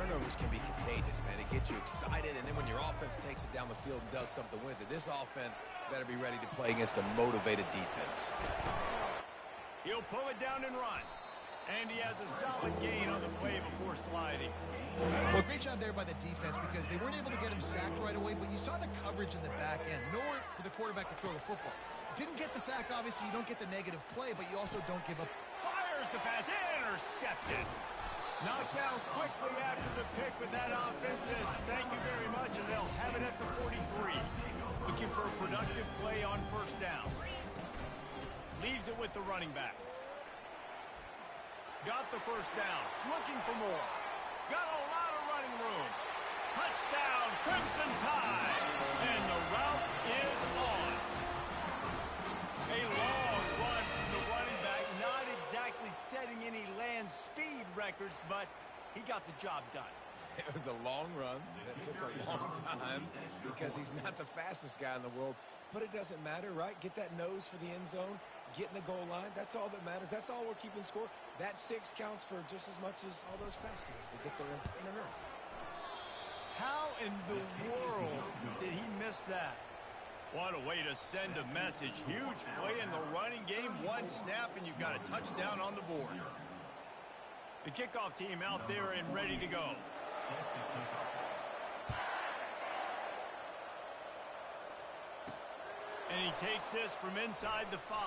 turnovers can be contagious, man. It gets you excited, and then when your offense takes it down the field and does something with it, this offense better be ready to play against a motivated defense. He'll pull it down and run. And he has a solid gain on the play before sliding. Well, great job there by the defense because they weren't able to get him sacked right away, but you saw the coverage in the back end. Nowhere for the quarterback to throw the football. Didn't get the sack, obviously. You don't get the negative play, but you also don't give up. Fires the pass. Intercepted. Knocked down quickly after the pick, but that offense says thank you very much, and they'll have it at the 43. Looking for a productive play on first down. Leaves it with the running back. Got the first down. Looking for more. Got a lot of running room. Touchdown, Crimson Tide. And the route is on. A long run from the running back. Not exactly setting any land speed records, but he got the job done. It was a long run that took a long time because he's not the fastest guy in the world. But it doesn't matter, right? Get that nose for the end zone, get in the goal line. That's all that matters. That's all we're keeping score. That 6 counts for just as much as all those fast guys that get there in a hurry. How in the world did he miss that? What a way to send a message. Huge play in the running game. One snap, and you've got a touchdown on the board. The kickoff team out there and ready to go. And he takes this from inside the 5.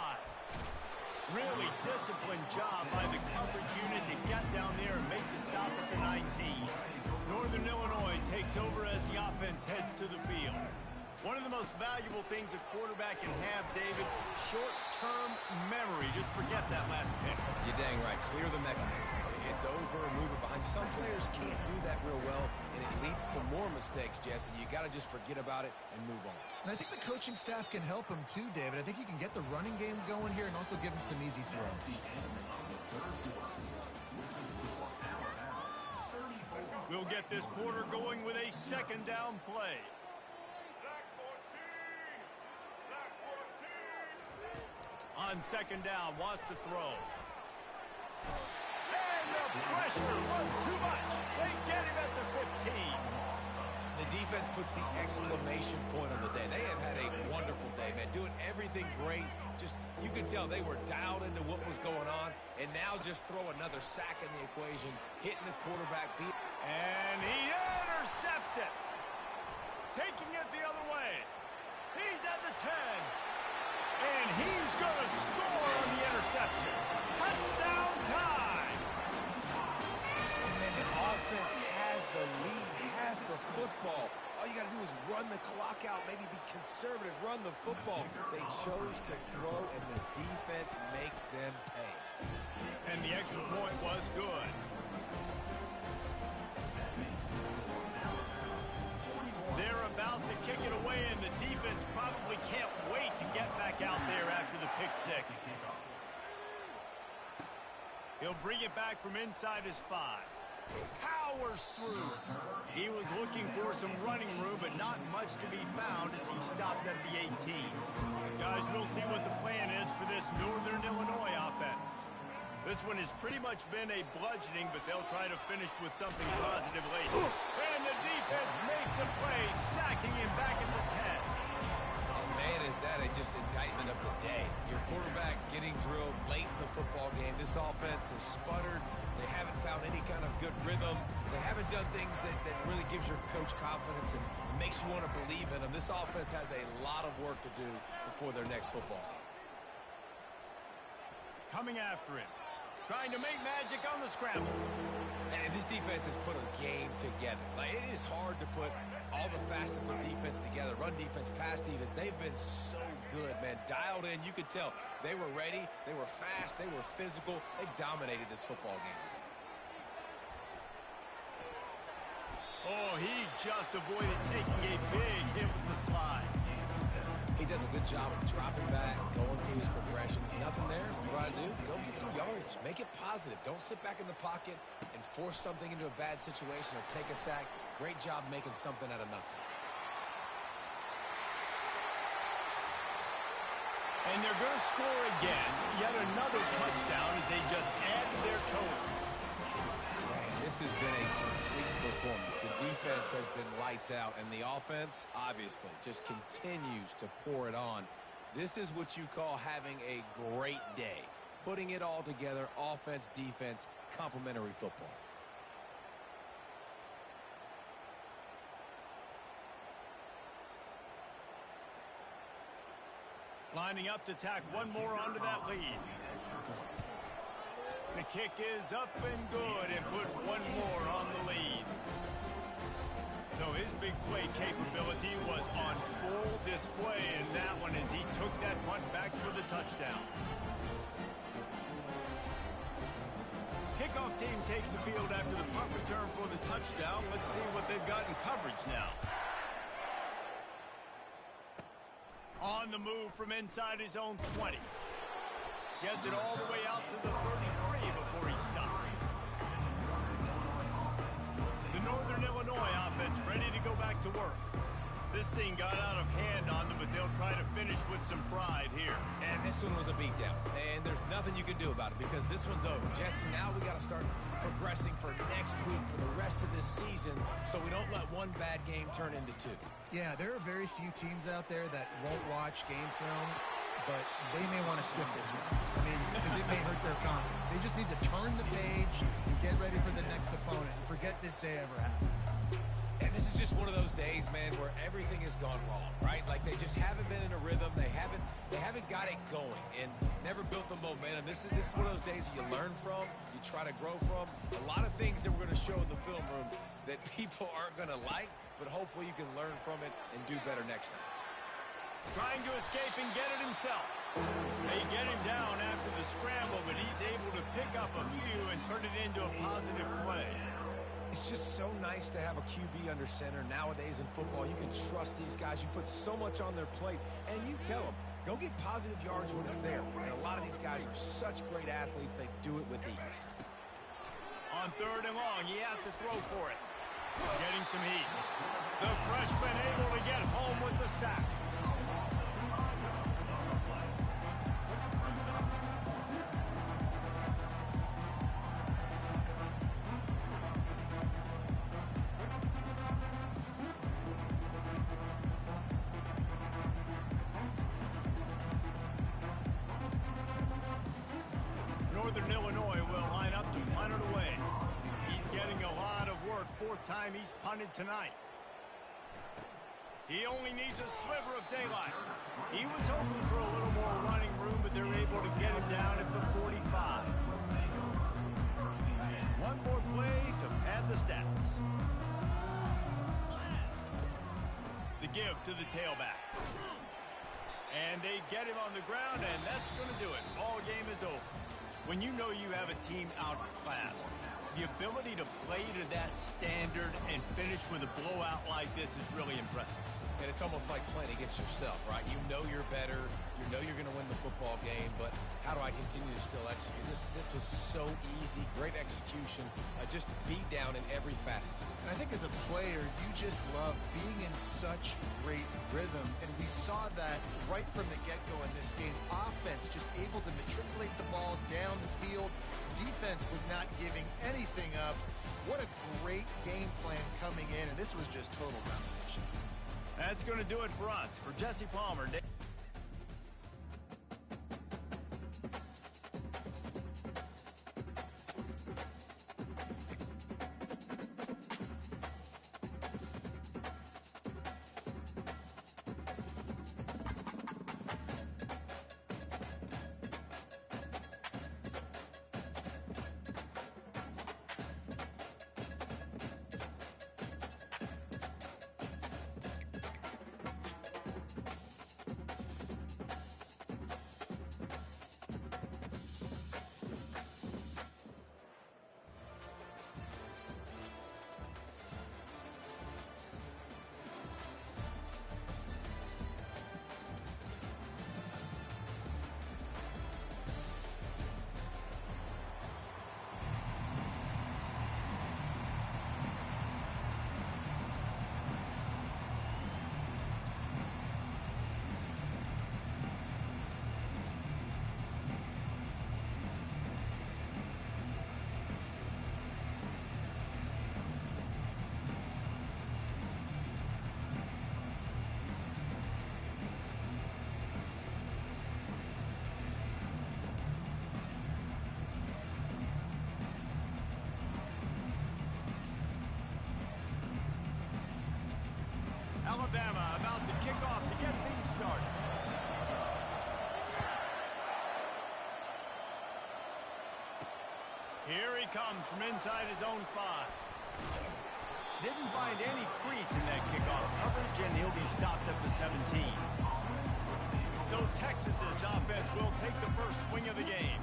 Really disciplined job by the coverage unit to get down there and make the stop at the 19. Northern Illinois takes over as the offense heads to the field. One of the most valuable things a quarterback can have, David, short-term memory. Just forget that last pick. You're dang right. Clear the mechanism. It's over, move it behind you. Some players can't do that real well, and it leads to more mistakes, Jesse. You got to just forget about it and move on. And I think the coaching staff can help him too, David. I think you can get the running game going here and also give him some easy throws. We'll get this quarter going with a second down play. On second down, wants to throw. And the pressure was too much. They get him at the 15. The defense puts the exclamation point on the day. They have had a wonderful day, man. Doing everything great. Just, you could tell they were dialed into what was going on. And now just throw another sack in the equation. Hitting the quarterback beat. And he intercepts it. Taking it the other way. He's at the 10. And he's going to score on the interception. Touchdown time. And man, the offense has the lead, has the football. All you got to do is run the clock out, maybe be conservative, run the football. They chose to throw, and the defense makes them pay. And the extra point was good. They're about to kick it away, and the defense probably can't wait to get back out there after the pick 6. He'll bring it back from inside his 5. Powers through. He was looking for some running room, but not much to be found as he stopped at the 18. Guys, we'll see what the plan is for this Northern Illinois offense. This one has pretty much been a bludgeoning, but they'll try to finish with something positive late. And the defense makes a play, sacking him back at the 10. And man, is that just indictment of the day. Your quarterback getting drilled late in the football game. This offense has sputtered. They haven't found any kind of good rhythm. They haven't done things that really gives your coach confidence and makes you want to believe in them. This offense has a lot of work to do before their next football game. Coming after him. Trying to make magic on the scramble. And this defense has put a game together. Like, it is hard to put all the facets of defense together. Run defense, pass defense. They've been so good, man. Dialed in. You could tell they were ready. They were fast. They were physical. They dominated this football game today. Oh, he just avoided taking a big hit with the slide. He does a good job of dropping back, going through his progressions. Nothing there. What do I do? Go get some yardage. Make it positive. Don't sit back in the pocket and force something into a bad situation or take a sack. Great job making something out of nothing. And they're going to score again. Yet another touchdown as they just add to their total. Man, this has been a complete lights out, and the offense, obviously, just continues to pour it on. This is what you call having a great day. Putting it all together, offense, defense, complementary football. Lining up to tack one more onto that lead. The kick is up and good and put one more on the lead. So his big play capability was on full display in that one as he took that punt back for the touchdown. Kickoff team takes the field after the punt return for the touchdown. Let's see what they've got in coverage now. On the move from inside his own 20. Gets it all the way out to the 33 before he stopped. The Northern Illinois offense ready to go back to work. This thing got out of hand on them, but they'll try to finish with some pride here. And this one was a beatdown. And there's nothing you can do about it because this one's over. Jesse, now we got to start progressing for next week, for the rest of this season, so we don't let one bad game turn into two. Yeah, there are very few teams out there that won't watch game film, but they may want to skip this one. I mean, because it may hurt their confidence. They just need to turn the page and get ready for the next opponent and forget this day ever happened. And this is just one of those days, man, where everything has gone wrong, right? Like they just haven't been in a rhythm. They haven't got it going and never built the momentum. This is one of those days that you learn from, you try to grow from. A lot of things that we're going to show in the film room that people aren't going to like, but hopefully you can learn from it and do better next time. Trying to escape and get it himself. They get him down after the scramble, but he's able to pick up a few and turn it into a positive play. It's just so nice to have a QB under center. Nowadays in football, you can trust these guys. You put so much on their plate, and you tell them, go get positive yards when it's there. And a lot of these guys are such great athletes, they do it with ease. On 3rd and long, he has to throw for it. Getting some heat. The freshman able to get home with the sack. Northern Illinois will line up to punt it away. He's getting a lot of work. 4th time he's punted tonight. He only needs a sliver of daylight. He was hoping for a little more running room, but they're able to get him down at the 45. One more play to pad the stats. The give to the tailback. And they get him on the ground, and that's going to do it. Ball game is over. When you know you have a team outclassed, the ability to play to that standard and finish with a blowout like this is really impressive. And it's almost like playing against yourself, right? You know you're better. You know you're going to win the football game, but how do I continue to still execute? This was so easy. Great execution. Just beat down in every facet. And I think as a player, you just love being in such great rhythm. And we saw that right from the get-go in this game. Offense just able to matriculate the ball down the field. Defense was not giving anything up. What a great game plan coming in. And this was just total domination. That's going to do it for us. For Jesse Palmer. Alabama about to kick off to get things started. Here he comes from inside his own 5. Didn't find any crease in that kickoff coverage, and he'll be stopped at the 17. So Texas's offense will take the first swing of the game.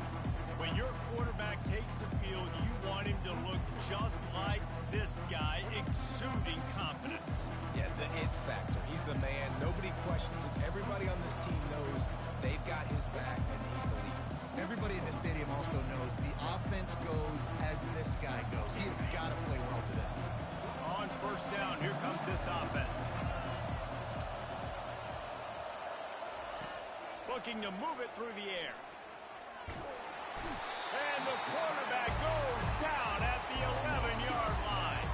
When your quarterback takes the field, you want him to look just like this guy, exuding confidence. Yeah, the it factor. He's the man. Nobody questions it. Everybody on this team knows they've got his back, and he's the leader. Everybody in this stadium also knows the offense goes as this guy goes. He has got to play well today. On first down, here comes this offense. Looking to move it through the air. And the quarterback goes down at the 11-yard line.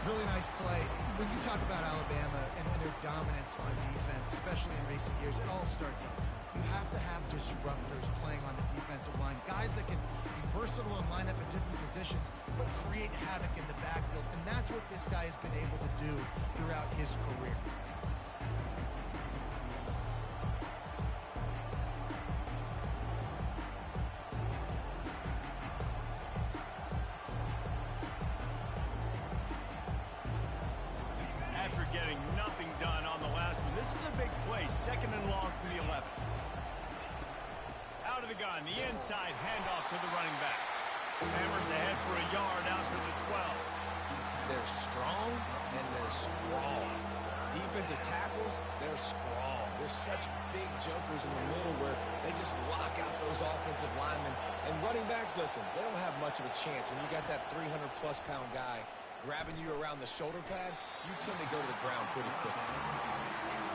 Really nice play. When you talk about Alabama and their dominance on defense, especially in recent years, it all starts up front. You have to have disruptors playing on the defensive line, guys that can be versatile and line up at different positions, but create havoc in the backfield. And that's what this guy has been able to do throughout his career. After getting nothing done on the last one, this is a big play. 2nd and long from the 11. Out of the gun, the inside handoff to the running back. Hammers ahead for a yard out to the 12. They're strong, and they're strong. Defensive tackles, they're strong. There's such big jokers in the middle where they just lock out those offensive linemen. And running backs, listen, they don't have much of a chance. When you got that 300-plus pound guy grabbing you around the shoulder pad, you tend to go to the ground pretty quickly.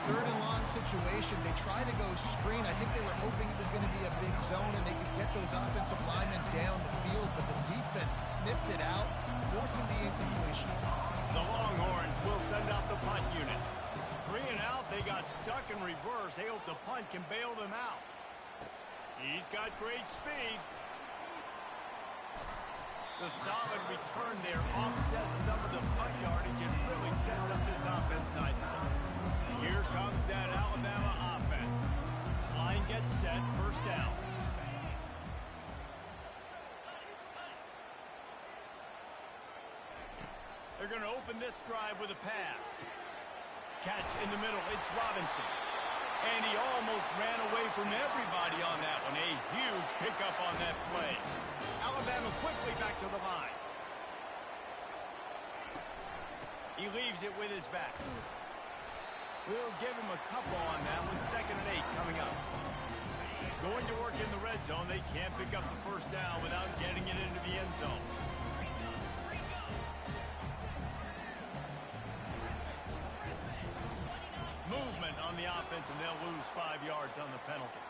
3rd and long situation. They try to go screen. I think they were hoping it was going to be a big zone and they could get those offensive linemen down the field, but the defense sniffed it out, forcing the incompletion. The Longhorns will send out the punt unit. 3 and out, they got stuck in reverse. They hope the punt can bail them out. He's got great speed. The solid return there offsets some of the punt yardage and really sets up this offense nicely. Here comes that Alabama offense. Line gets set, first down. They're going to open this drive with a pass. Catch in the middle, it's Robinson. And he almost ran away from everybody on that one. A huge pickup on that play. Alabama quickly back to the line. He leaves it with his back. We'll give him a couple on that one. 2nd and 8 coming up. Going to work in the red zone. They can't pick up the first down without getting it into the end zone. Movement on the offense, and they'll lose 5 yards on the penalty.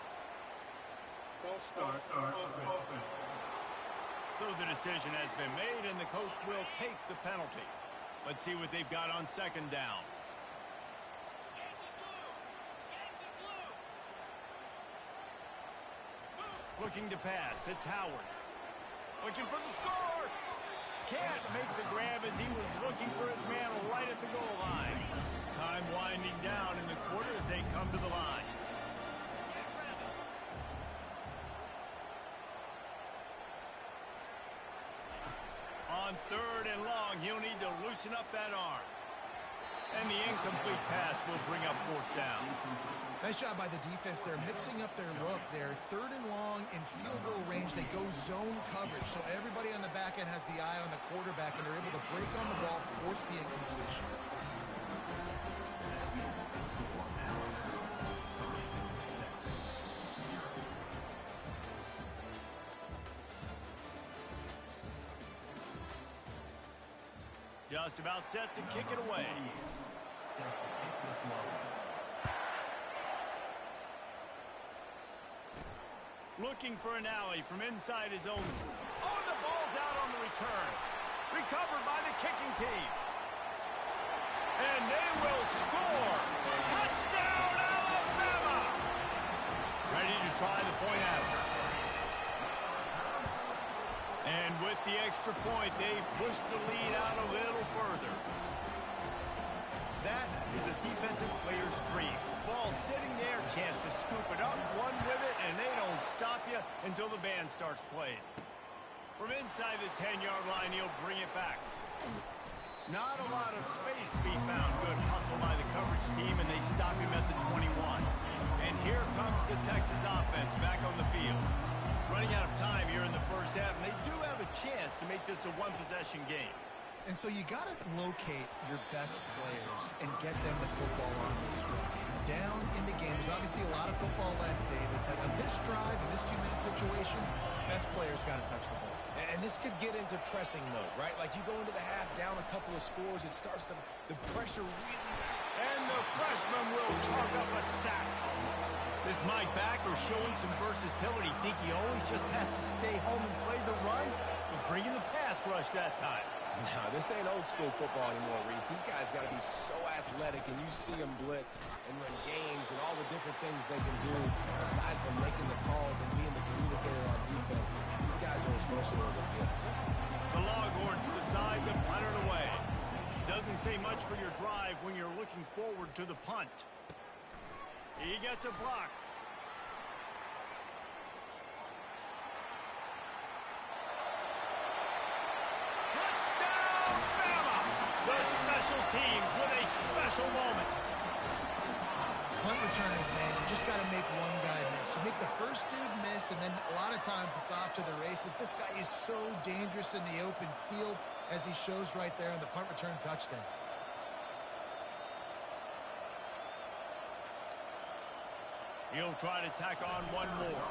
False start. So the decision has been made, and the coach will take the penalty. Let's see what they've got on 2nd down. Looking to pass. It's Howard. Looking for the score. Can't make the grab as he was looking for his man right at the goal line. Time winding down in the quarter as they come to the line. On 3rd and long, he'll need to loosen up that arm. And the incomplete pass will bring up 4th down. Nice job by the defense. They're mixing up their look. They're 3rd and long in field goal range. They go zone coverage. So everybody on the back end has the eye on the quarterback, and they're able to break on the ball, force the incompletion. Just about set to kick it away. Looking for an alley from inside his own. Oh, the ball's out on the return. Recovered by the kicking team. And they will score. Touchdown, Alabama! Ready to try the point after. And with the extra point, they push the lead out a little further. That is a defense. area until the band starts playing. From inside the 10-yard line, he'll bring it back. Not a lot of space to be found. Good hustle by the coverage team, and they stop him at the 21. And here comes the Texas offense back on the field. Running out of time here in the first half, and they do have a chance to make this a one-possession game. And so you got to locate your best players and get them the football on this drive. Down in the game, there's obviously a lot of football left, David, but on this drive, in this 2-minute situation, best players got to touch the ball. And this could get into pressing mode, right? Like you go into the half, down a couple of scores, it starts to, the pressure really... And the freshman will chalk up a sack. This Mike backer showing some versatility. Think he always just has to stay home and play the run? Was bringing the pass rush that time. No, this ain't old school football anymore, Reese. These guys got to be so athletic, and you see them blitz and run games and all the different things they can do aside from making the calls and being the communicator on defense. These guys are as versatile as it gets. The Longhorns decide to punt it away. Doesn't say much for your drive when you're looking forward to the punt. He gets a block. The special teams with a special moment. Punt returners, man, you just got to make one guy miss. You make the first dude miss, and then a lot of times it's off to the races. This guy is so dangerous in the open field, as he shows right there in the punt return touchdown. He'll try to tack on one more.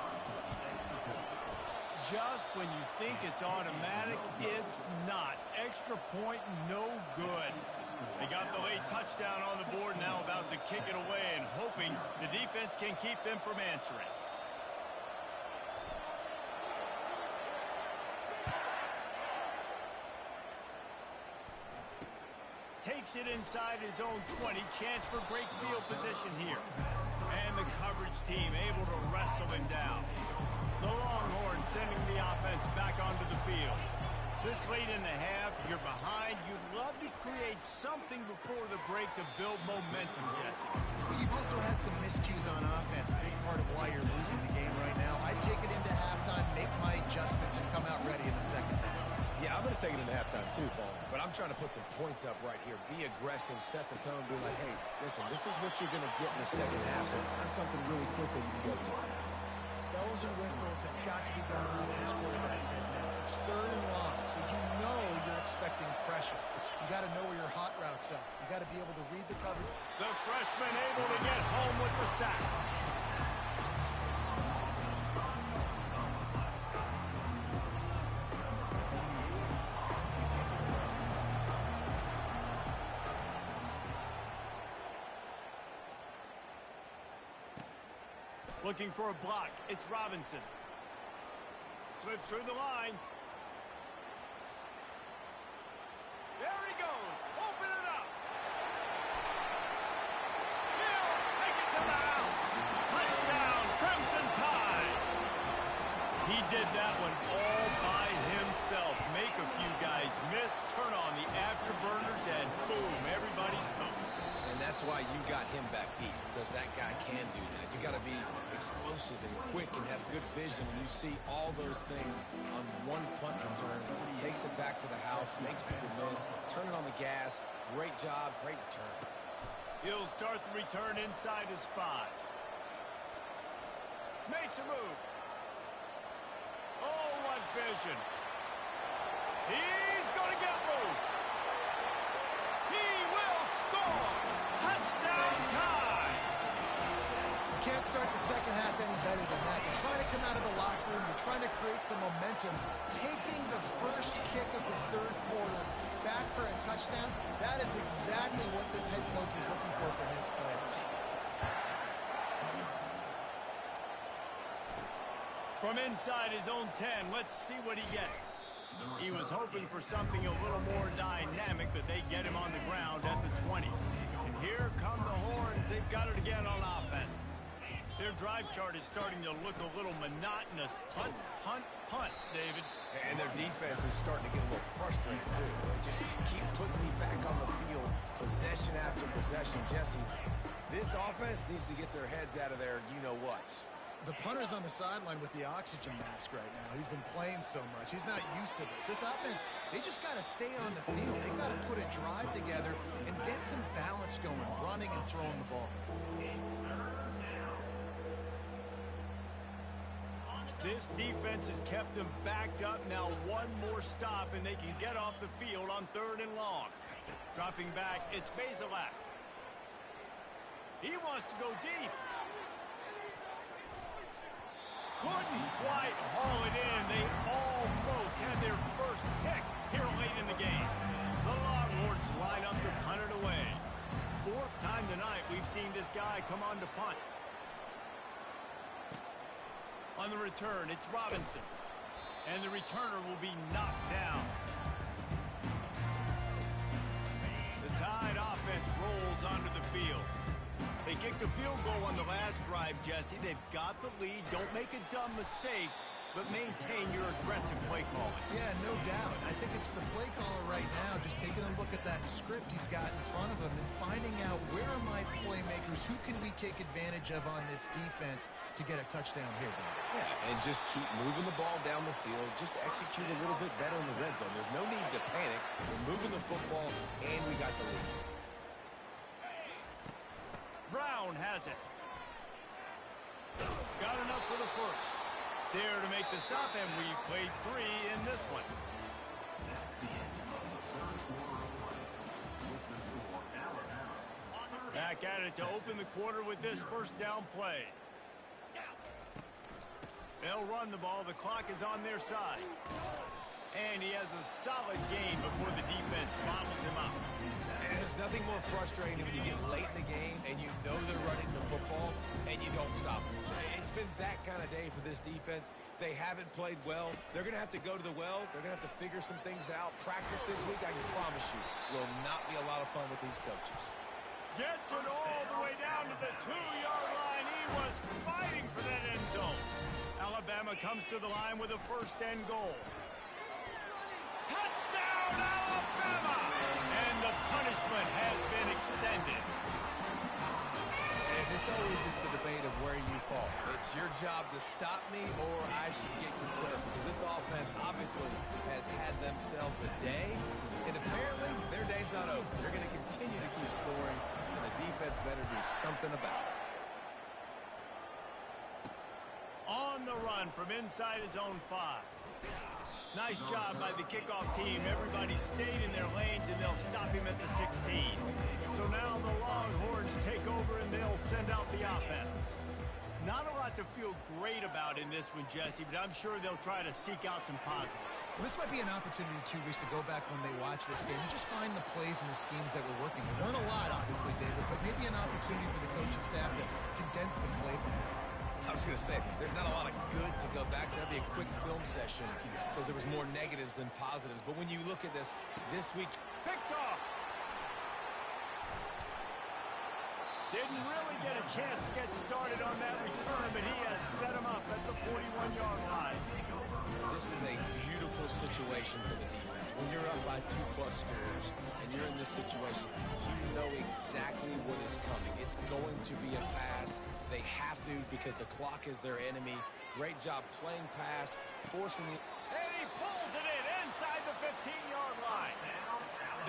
Just when you think it's automatic, it's not. Extra point, no good. They got the late touchdown on the board, now about to kick it away and hoping the defense can keep them from answering. Takes it inside his own 20. Chance for great field position here. And the coverage team able to wrestle him down. The Longhorns sending the offense back onto the field. This late in the half, you're behind. You'd love to create something before the break to build momentum, Jesse. But you've also had some miscues on offense, a big part of why you're losing the game right now. I'd take it into halftime, make my adjustments, and come out ready in the second half. Yeah, I'm going to take it into halftime too, Paul. But I'm trying to put some points up right here. Be aggressive, set the tone, be like, hey, listen, this is what you're going to get in the second half, so find something really quick that you can go to. Bells and whistles have got to be going off in this quarterback's head now. It's 3rd and long, so you know you're expecting pressure. You got to know where your hot routes are. You got to be able to read the coverage. The freshman able to get home with the sack. Looking for a block. It's Robinson. Slips through the line. There he goes. Open it up. He'll take it to the house. Touchdown, Crimson Tide. He did that one all by himself. Make a few guys miss, turn on the afterburners, and boom, everybody's toast. And that's why you got him back deep, because that guy can do that. You got to be explosive and quick and have good vision. And you see all those things on one punt return. Takes it back to the house, makes people miss, turn it on the gas. Great job, great return. He'll start the return inside his 5. Makes a move. Oh, what vision. He's going to get loose. He will score. Touchdown time. You can't start the second half any better than that. You're trying to come out of the locker room. You're trying to create some momentum. Taking the first kick of the 3rd quarter back for a touchdown, that is exactly what this head coach was looking for from his players. From inside his own 10, let's see what he gets. He was hoping for something a little more dynamic, but they get him on the ground at the 20. And here come the Horns. They've got it again on offense. Their drive chart is starting to look a little monotonous. Punt, punt, punt, David. And their defense is starting to get a little frustrated, too. They just keep putting me back on the field, possession after possession. Jesse, this offense needs to get their heads out of there, you-know-what. The punter's on the sideline with the oxygen mask right now. He's been playing so much. He's not used to this. This offense, they just got to stay on the field. They got to put a drive together and get some balance going, running and throwing the ball. This defense has kept them backed up. Now one more stop, and they can get off the field on 3rd and long. Dropping back, it's Bazelak. He wants to go deep. Couldn't quite haul it in. They almost had their first pick here late in the game. The Longhorns line up to punt it away. 4th time tonight we've seen this guy come on to punt. On the return, it's Robinson. And the returner will be knocked down. The Tide offense rolls onto the field. They kicked a field goal on the last drive, Jesse. They've got the lead. Don't make a dumb mistake, but maintain your aggressive play calling. Yeah, no doubt. I think it's the play caller right now just taking a look at that script he's got in front of him and finding out where are my playmakers, who can we take advantage of on this defense to get a touchdown here, Bob. Yeah, and just keep moving the ball down the field. Just execute a little bit better in the red zone. There's no need to panic. We're moving the football, and we got the lead. Brown has it. Got enough for the first. There to make the stop, and we played 3 in this one. Back at it to open the quarter with this first down play. They'll run the ball. The clock is on their side. And he has a solid gain before the defense bottles him up. And there's nothing more frustrating than when you get late in the game and you know they're running the football and you don't stop them. It's been that kind of day for this defense. They haven't played well. They're going to have to go to the well. They're going to have to figure some things out. Practice this week, I can promise you, will not be a lot of fun with these coaches. Gets it all the way down to the 2-yard line. He was fighting for that end zone. Alabama comes to the line with a 1st and goal. Touchdown, Alabama! And the punishment has been extended. And this always is the debate of where you fall. It's your job to stop me or I should get concerned. Because this offense obviously has had themselves a day. And apparently their day's not over. They're going to continue to keep scoring. And the defense better do something about it. On the run from inside his own 5. Nice job by the kickoff team. Everybody stayed in their lanes, and they'll stop him at the 16. So now the Longhorns take over, and they'll send out the offense. Not a lot to feel great about in this one, Jesse, but I'm sure they'll try to seek out some positives. Well, this might be an opportunity, too, Reese, to go back when they watch this game and just find the plays and the schemes that were working. There weren't a lot, obviously, David, but maybe an opportunity for the coaching staff to condense the playbook. I was going to say, there's not a lot of good to go back to. That'd be a quick film session because there was more negatives than positives. But when you look at this week, picked off. Didn't really get a chance to get started on that return, but he has set him up at the 41-yard line. This is a beautiful situation for the defense. When you're up by 2+ scores and you're in this situation, you know exactly what is coming. It's going to be a pass. They have to because the clock is their enemy. Great job playing pass, forcing the... And he pulls it in inside the 15-yard line.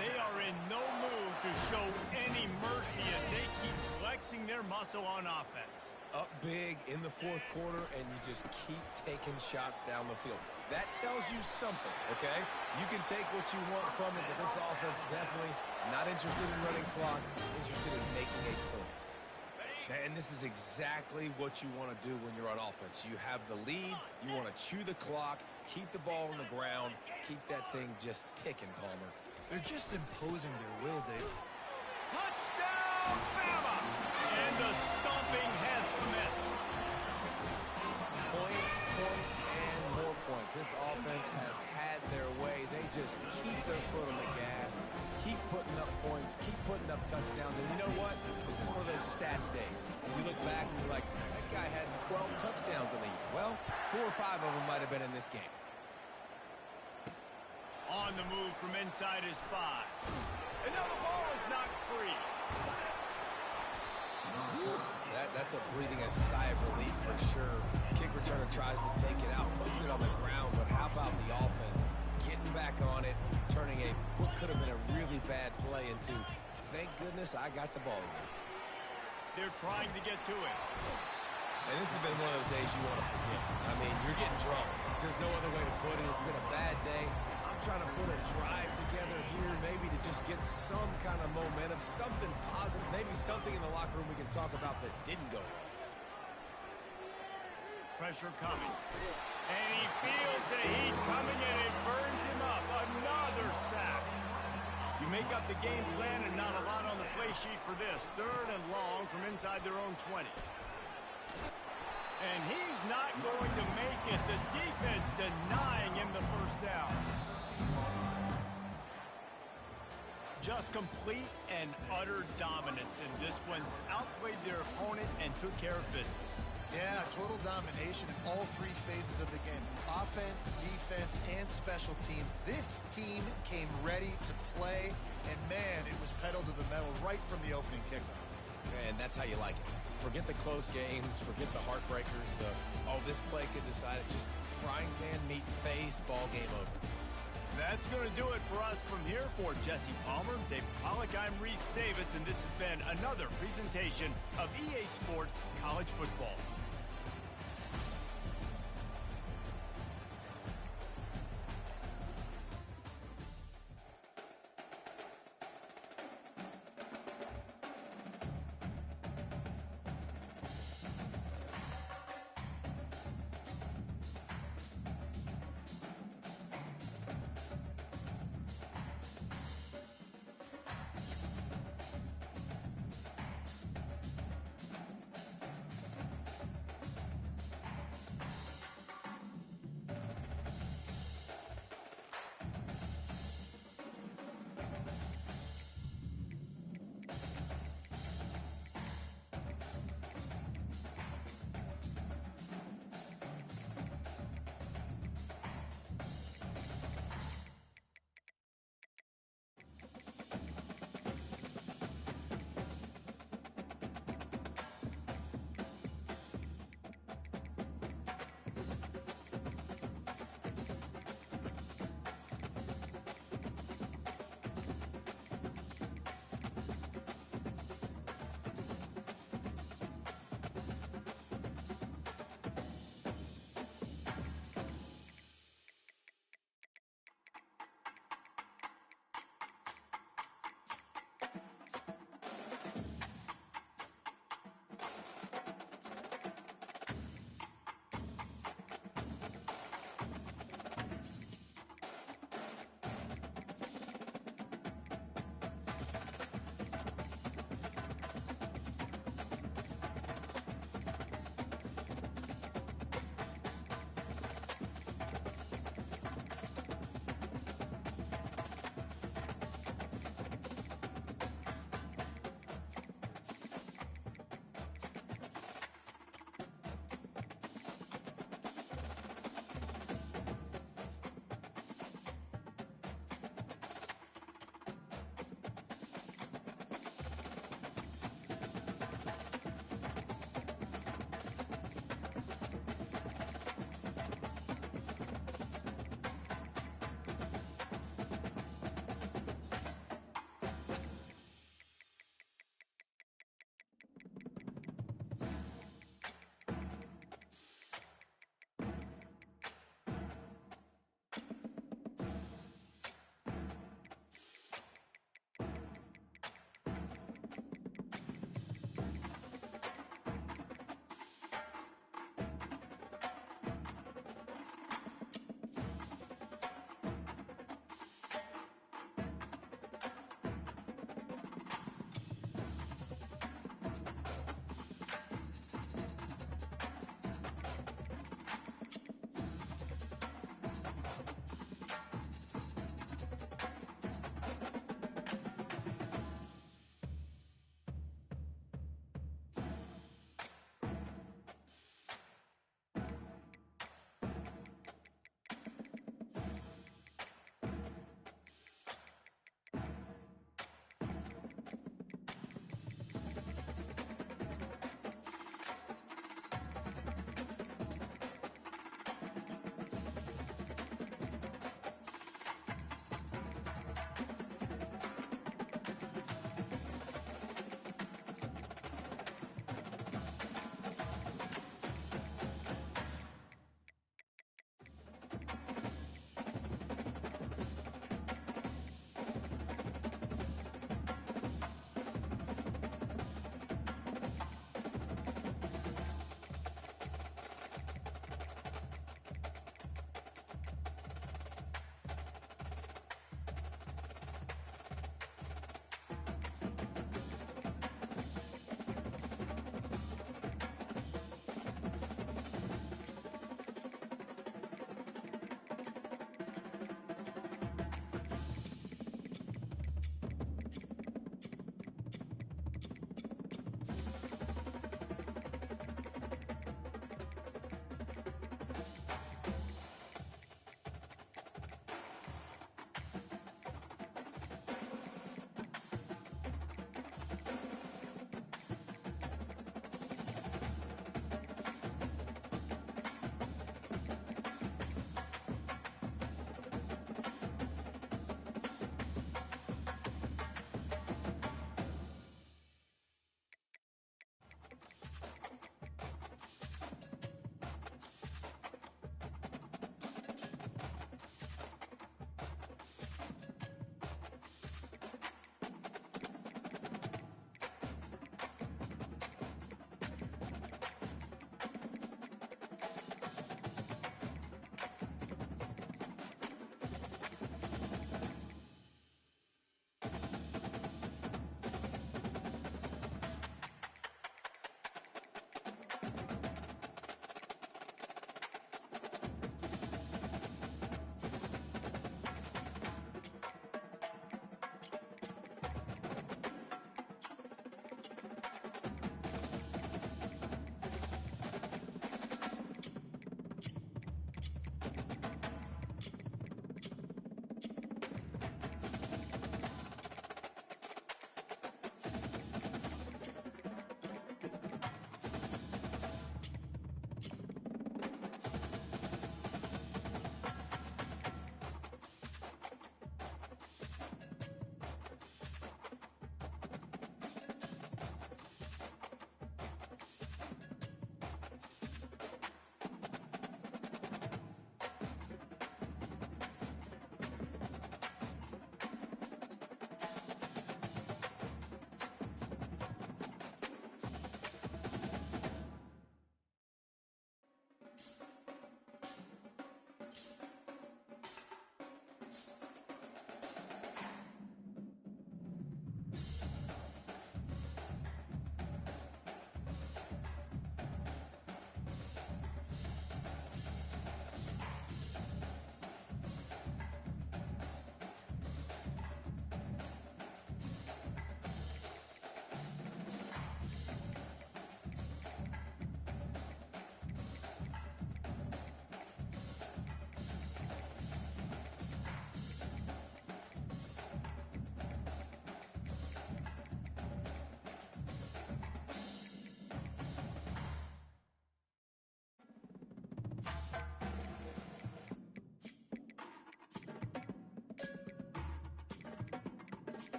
They are in no mood to show any mercy as they keep flexing their muscle on offense. Up big in the 4th quarter, and you just keep taking shots down the field. That tells you something, okay? You can take what you want from it, but this offense definitely not interested in running clock, interested in making a point. And this is exactly what you want to do when you're on offense. You have the lead, you want to chew the clock, keep the ball on the ground, keep that thing just ticking, Palmer. They're just imposing their will, Dave. Touchdown, Bama! And the stomping has commenced. Points, and more points. This offense has had their way. They just keep their foot on the gas, keep putting up points, keep putting up touchdowns. And you know what? This is one of those stats days. You look back and you're like, that guy had 12 touchdowns in the year. Well, 4 or 5 of them might have been in this game. On the move from inside his 5. And now the ball is knocked free. That's a breathing a sigh of relief for sure. Kick returner tries to take it out, puts it on the ground, but how about the offense getting back on it, turning what could have been a really bad play into, thank goodness I got the ball again. They're trying to get to it. And this has been one of those days you want to forget. I mean, you're getting drunk. There's no other way to put it. It's been a bad day. I'm trying to put a drive together here, maybe to just get some kind of momentum, something positive, maybe something in the locker room we can talk about that didn't go wrong. Pressure coming. And he feels the heat coming, and it burns him up. Another sack. You make up the game plan, and not a lot on the play sheet for this. 3rd and long from inside their own 20. And he's not going to make it. The defense denying him the first down. Just complete and utter dominance in this one. Outplayed their opponent and took care of business. Yeah, total domination in all 3 phases of the game. Offense, defense, and special teams. This team came ready to play, and man, it was pedal to the metal right from the opening kickoff. And that's how you like it. Forget the close games, forget the heartbreakers, this play could decide it. Just frying pan, meat face, ball game over. That's going to do it for us from here. For Jesse Palmer, Dave Pollack, I'm Reese Davis, and this has been another presentation of EA Sports College Football.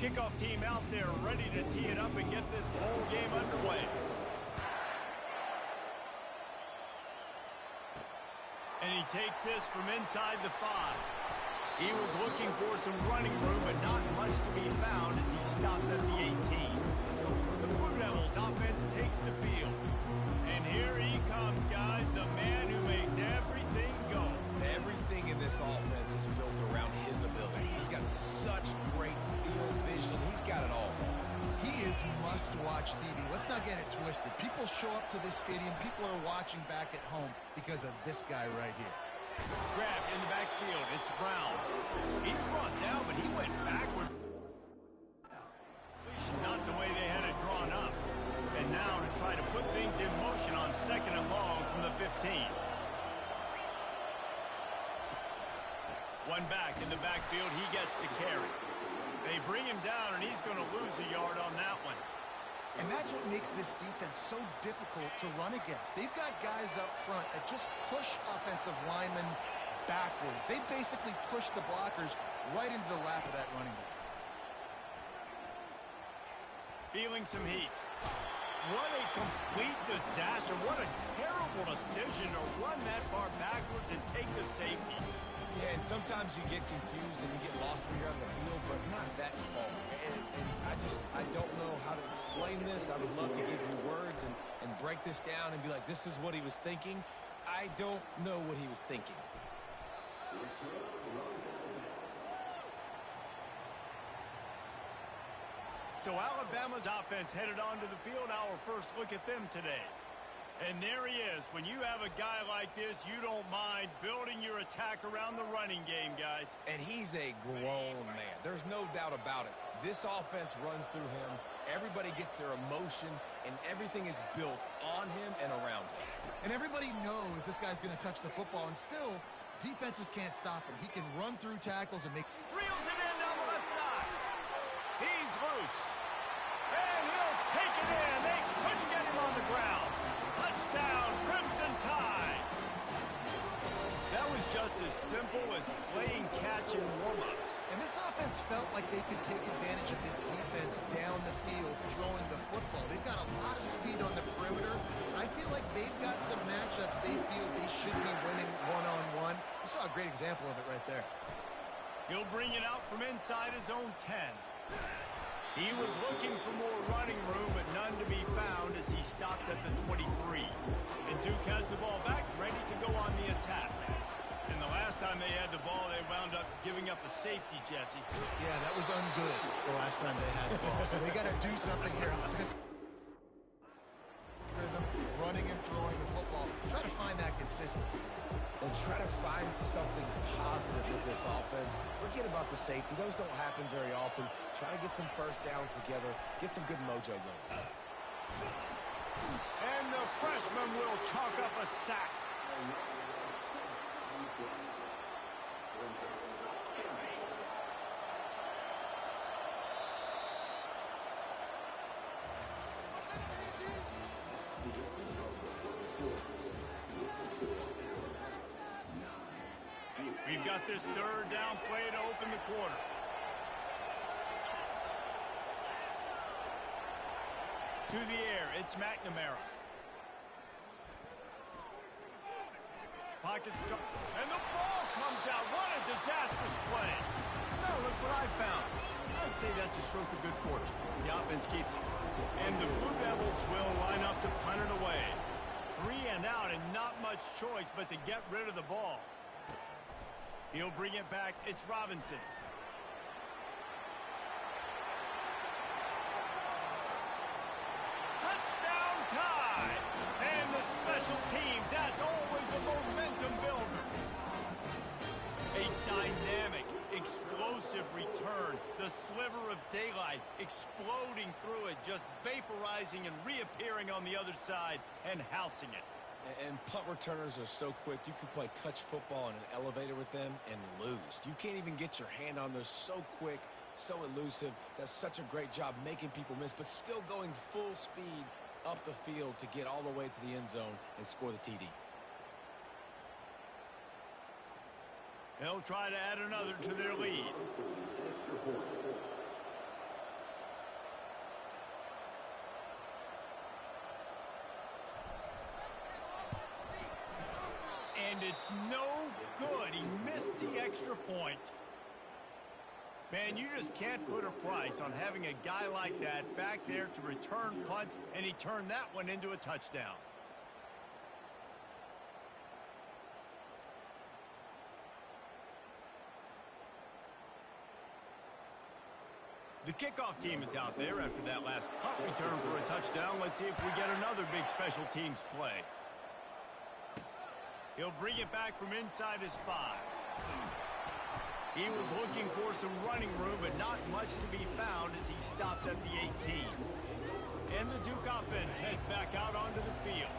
kickoff team out there ready to tee it up and get this bowl game underway. And he takes this from inside the 5. He was looking for some running room, but not much to be found as he stopped at the 18. The Blue Devils offense takes the field. And here he comes, guys, the man who makes everything go. Everything in this offense is built around his ability. He's got such great field vision. He's got it all. He is must-watch TV. Let's not get it twisted. People show up to this stadium. People are watching back at home because of this guy right here. Grab in the backfield. It's Brown. He's brought down, but he went backward. Not the way they had it drawn up. And now to try to put things in motion on 2nd and long from the 15. One back in the backfield. He gets the carry. They bring him down, and he's going to lose a yard on that one. And that's what makes this defense so difficult to run against. They've got guys up front that just push offensive linemen backwards. They basically push the blockers right into the lap of that running back. Feeling some heat. What a complete disaster. What a terrible decision to run that far backwards and take the safety. Yeah, and sometimes you get confused and you get lost when you're on the field, but not that far. And I don't know how to explain this. I would love to give you words and break this down and be like, this is what he was thinking. I don't know what he was thinking. So Alabama's offense headed onto the field. Our first look at them today. And there he is. When you have a guy like this, you don't mind building your attack around the running game, guys. And he's a grown man. There's no doubt about it. This offense runs through him. Everybody gets their emotion, and everything is built on him and around him. And everybody knows this guy's going to touch the football, and still, defenses can't stop him. He can run through tackles and make... Reels it in down the left side. He's loose. And he'll take it in. They couldn't get him on the ground. Touchdown, Crimson Tide. That was just as simple as playing catch and warm-ups. And this offense felt like they could take advantage of this defense down the field, throwing the football. They've got a lot of speed on the perimeter. I feel like they've got some matchups they feel they should be winning one-on-one. You saw a great example of it right there. He'll bring it out from inside his own 10. He was looking for more running room, but none to be found as he stopped at the 23. And Duke has the ball back, ready to go on the attack. And the last time they had the ball, they wound up giving up a safety, Jesse. Yeah, that was ungood the last time they had the ball. So they got to do something here. Offense rhythm, running and throwing the football. Try to find that consistency. And try to find something positive with this offense. Forget about the safety. Those don't happen very often. Try to get some first downs together. Get some good mojo going. And the freshman will chalk up a sack. We've got this third down play to open the quarter. To the air, it's McNamara. Pocket stop, and the ball comes out. What a disastrous play. Now look what I found. I'd say that's a stroke of good fortune. The offense keeps it. And the Blue Devils will line up to punt it away. 3 and out, and not much choice but to get rid of the ball. He'll bring it back. It's Robinson. Touchdown Tide! And the special teams, that's always a momentum builder. A dynamic, explosive return. The sliver of daylight exploding through it, just vaporizing and reappearing on the other side and housing it. And punt returners are so quick. You can play touch football in an elevator with them and lose. You can't even get your hand on them. So quick, so elusive. Does such a great job making people miss, but still going full speed up the field to get all the way to the end zone and score the TD. They'll try to add another to their lead. it's no good. He missed the extra point. Man, you just can't put a price on having a guy like that back there to return punts, and he turned that one into a touchdown. The kickoff team is out there after that last punt return for a touchdown. Let's see if we get another big special teams play. He'll bring it back from inside his 5. He was looking for some running room, but not much to be found as he stopped at the 18. And the Duke offense heads back out onto the field.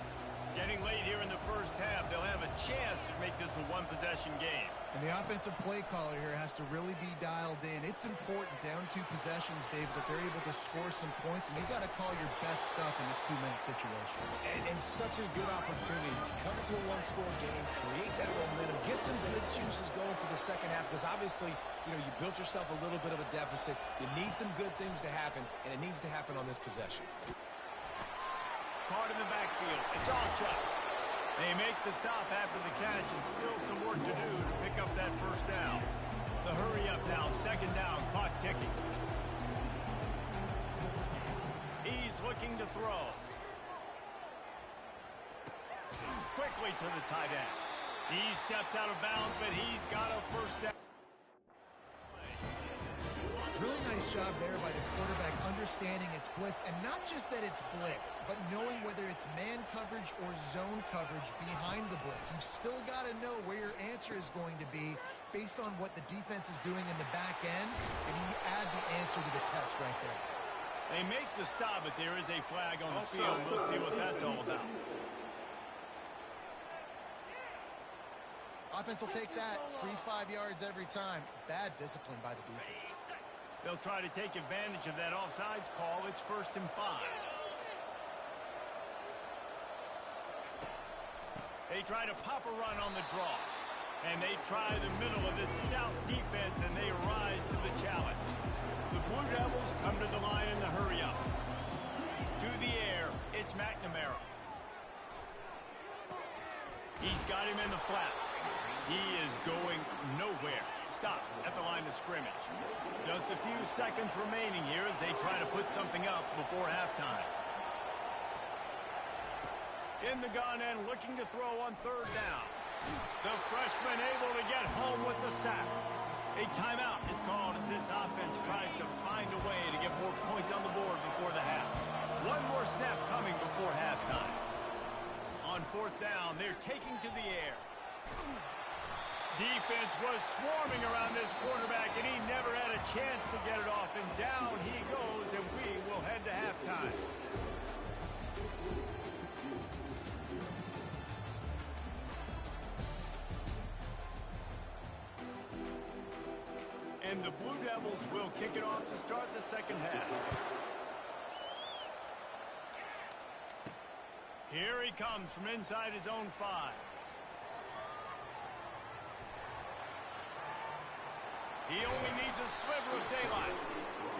Getting late here in the first half, they'll have a chance to make this a one-possession game. And the offensive play caller here has to really be dialed in. It's important down 2 possessions, Dave, that they're able to score some points, and you got to call your best stuff in this 2-minute situation. And such a good opportunity to come into a one-score game, create that momentum, get some good juices going for the second half, because obviously, you know, you built yourself a little bit of a deficit. You need some good things to happen, and it needs to happen on this possession. Caught in the backfield. It's all Chuck. They make the stop after the catch, and still some work to do to pick up that first down. The hurry up now, second down, clock ticking. He's looking to throw. Quickly to the tight end. He steps out of bounds, but he's got a first down. Really nice job there by the quarterback understanding it's blitz, and not just that it's blitz, but knowing whether it's man coverage or zone coverage behind the blitz. You've still got to know where your answer is going to be based on what the defense is doing in the back end, and you add the answer to the test right there. They make the stop, but there is a flag on the field. We'll see what that's all about. Offense will take that. Free 5 yards every time. Bad discipline by the defense. They'll try to take advantage of that offsides call. It's 1st and 5. They try to pop a run on the draw. And they try the middle of this stout defense, and they rise to the challenge. The Blue Devils come to the line in the hurry-up. To the air, it's McNamara. He's got him in the flat. He is going nowhere. Stop at the line of scrimmage. Just a few seconds remaining here as they try to put something up before halftime. In the gun and looking to throw on 3rd down. The freshman able to get home with the sack. A timeout is called as this offense tries to find a way to get more points on the board before the half. One more snap coming before halftime. On 4th down, they're taking to the air. Defense was swarming around this quarterback, and he never had a chance to get it off. And down he goes, and we will head to halftime. And the Blue Devils will kick it off to start the second half. Here he comes from inside his own 5. He only needs a sliver of daylight.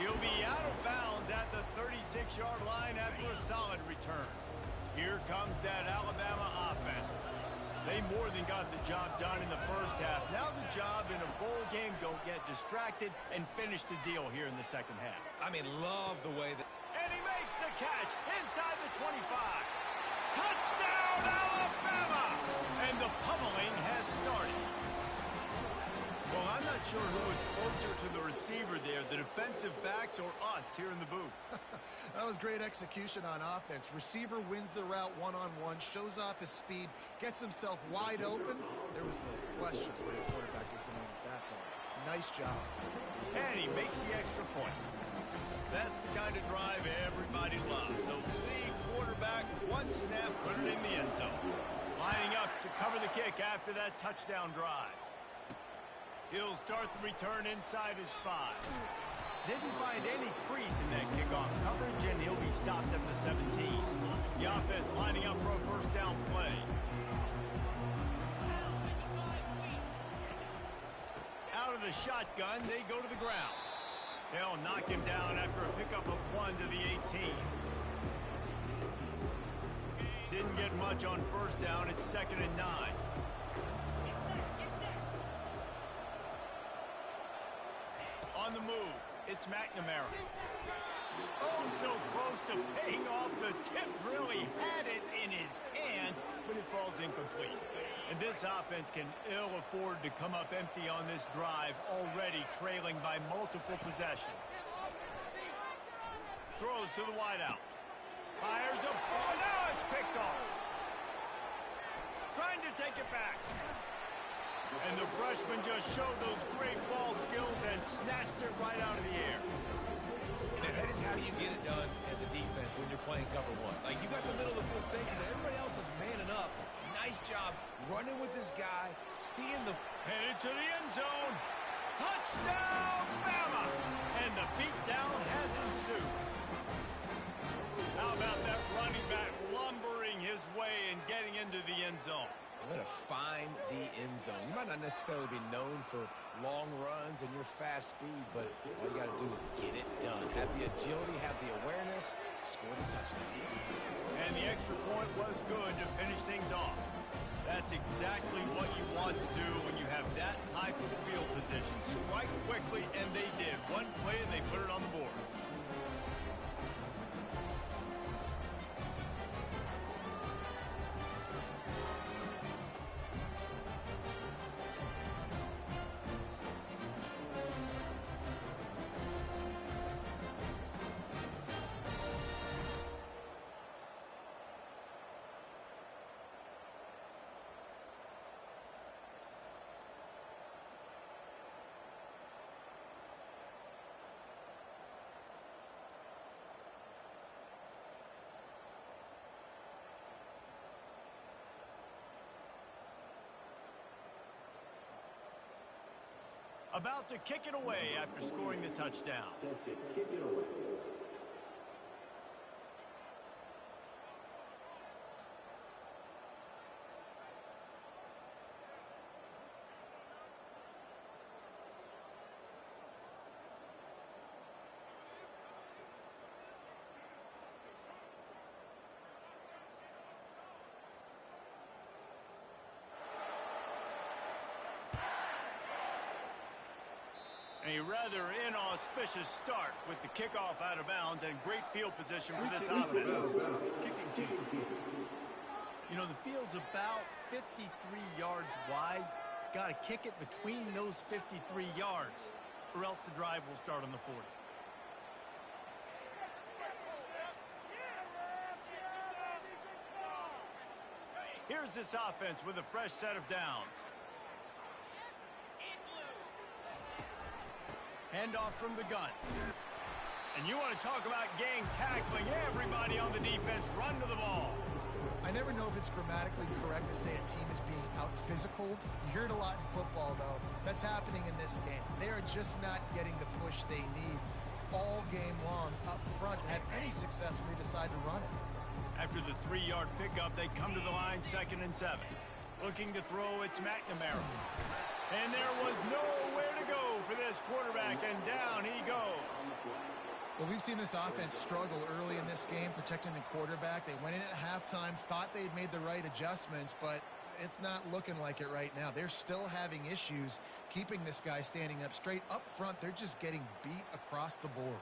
He'll be out of bounds at the 36-yard line after a solid return. Here comes that Alabama offense. They more than got the job done in the first half. Now the job in a bowl game, don't get distracted and finish the deal here in the second half. I mean, love the way that... And he makes the catch inside the 25. Touchdown, Alabama! And the pummeling has started. Well, I'm not sure who was closer to the receiver there, the defensive backs or us here in the booth. That was great execution on offense. Receiver wins the route one-on-one, shows off his speed, gets himself wide open. There was no question where the quarterback was going with that ball. Nice job. And he makes the extra point. That's the kind of drive everybody loves. So see quarterback, one snap, put it in the end zone. Lining up to cover the kick after that touchdown drive. He'll start the return inside his 5. Didn't find any crease in that kickoff coverage, and he'll be stopped at the 17. The offense lining up for a first down play. Out of the shotgun, they go to the ground. They'll knock him down after a pickup of 1 to the 18. Didn't get much on first down. It's 2nd and 9. On the move, it's McNamara. Oh, so close to paying off the tip drill. He had it in his hands, but it falls incomplete. And this offense can ill afford to come up empty on this drive, already trailing by multiple possessions. Throws to the wideout. Fires a ball. Now it's picked off. Trying to take it back. And the freshman just showed those great ball skills and snatched it right out of the air. Now, that is how you get it done as a defense when you're playing cover one. Like, you got the middle of the field safety, and everybody else is manning up. Nice job running with this guy, seeing the... Headed to the end zone. Touchdown, Bama! And the beatdown has ensued. How about that running back lumbering his way and getting into the end zone? Way to find the end zone. You might not necessarily be known for long runs and your fast speed, but all you got to do is get it done. Have the agility, have the awareness, score the touchdown. And the extra point was good to finish things off. That's exactly what you want to do when you have that type of field position. Strike quickly, and they did. One play, and they put it on the board. About to kick it away after scoring the touchdown. Set to kick it away. A rather inauspicious start with the kickoff out of bounds and great field position for this offense. You know, the field's about 53 yards wide. Got to kick it between those 53 yards, or else the drive will start on the 40. Here's this offense with a fresh set of downs. Handoff from the gun. And you want to talk about gang tackling. Everybody on the defense run to the ball. I never know if it's grammatically correct to say a team is being out-physicaled. You hear it a lot in football, though. That's happening in this game. They are just not getting the push they need all game long up front to have any success when they decide to run it. After the 3-yard pickup, they come to the line 2nd and 7. Looking to throw, it's McNamara. And there was nowhere to go for this quarterback, and down he goes. Well, we've seen this offense struggle early in this game, protecting the quarterback. They went in at halftime, thought they'd made the right adjustments, but it's not looking like it right now. They're still having issues keeping this guy standing up straight. Up front, they're just getting beat across the board.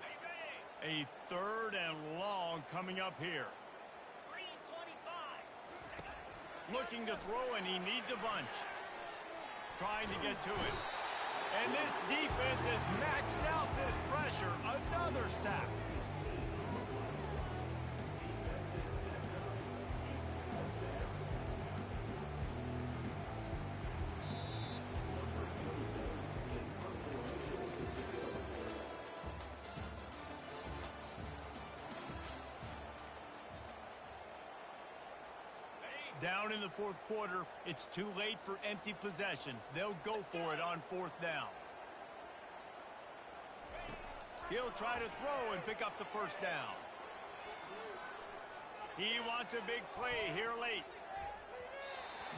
A 3rd and long coming up here. 3:25. Looking to throw, and he needs a bunch. Trying to get to it. And this defense has maxed out this pressure. Another sack. Down in the 4th quarter, it's too late for empty possessions. They'll go for it on 4th down. He'll try to throw and pick up the 1st down. He wants a big play here late.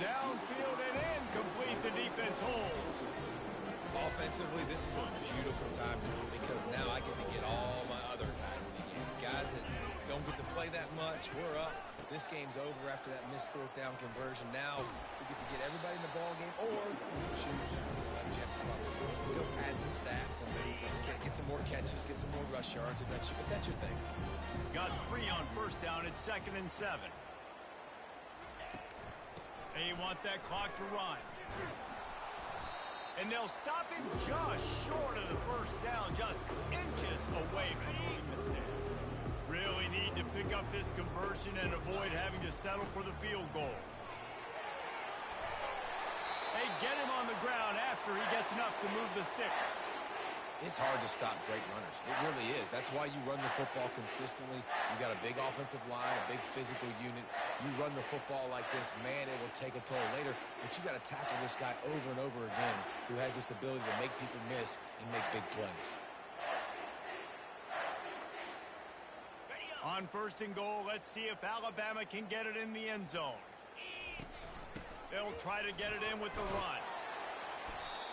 Downfield and incomplete. The defense holds. Offensively, this is a beautiful time to do it because now I get to get all my other guys in the game. Guys that don't get to play that much. We're up. This game's over after that missed 4th down conversion. Now we get to get everybody in the ball game, or we choose, like Jesse probably, we'll pad some stats and catch some more catches, get some more rush yards if that's your thing. Got 3 on first down at 2nd and 7. They want that clock to run. And they'll stop him just short of the first down, just inches away from moving the sticks. Really need to pick up this conversion and avoid having to settle for the field goal. They get him on the ground after he gets enough to move the sticks. It's hard to stop great runners. It really is. That's why you run the football consistently. You got a big offensive line, a big physical unit. You run the football like this, man, it will take a toll later. But you got to tackle this guy over and over again who has this ability to make people miss and make big plays. On 1st and goal, let's see if Alabama can get it in the end zone. They'll try to get it in with the run.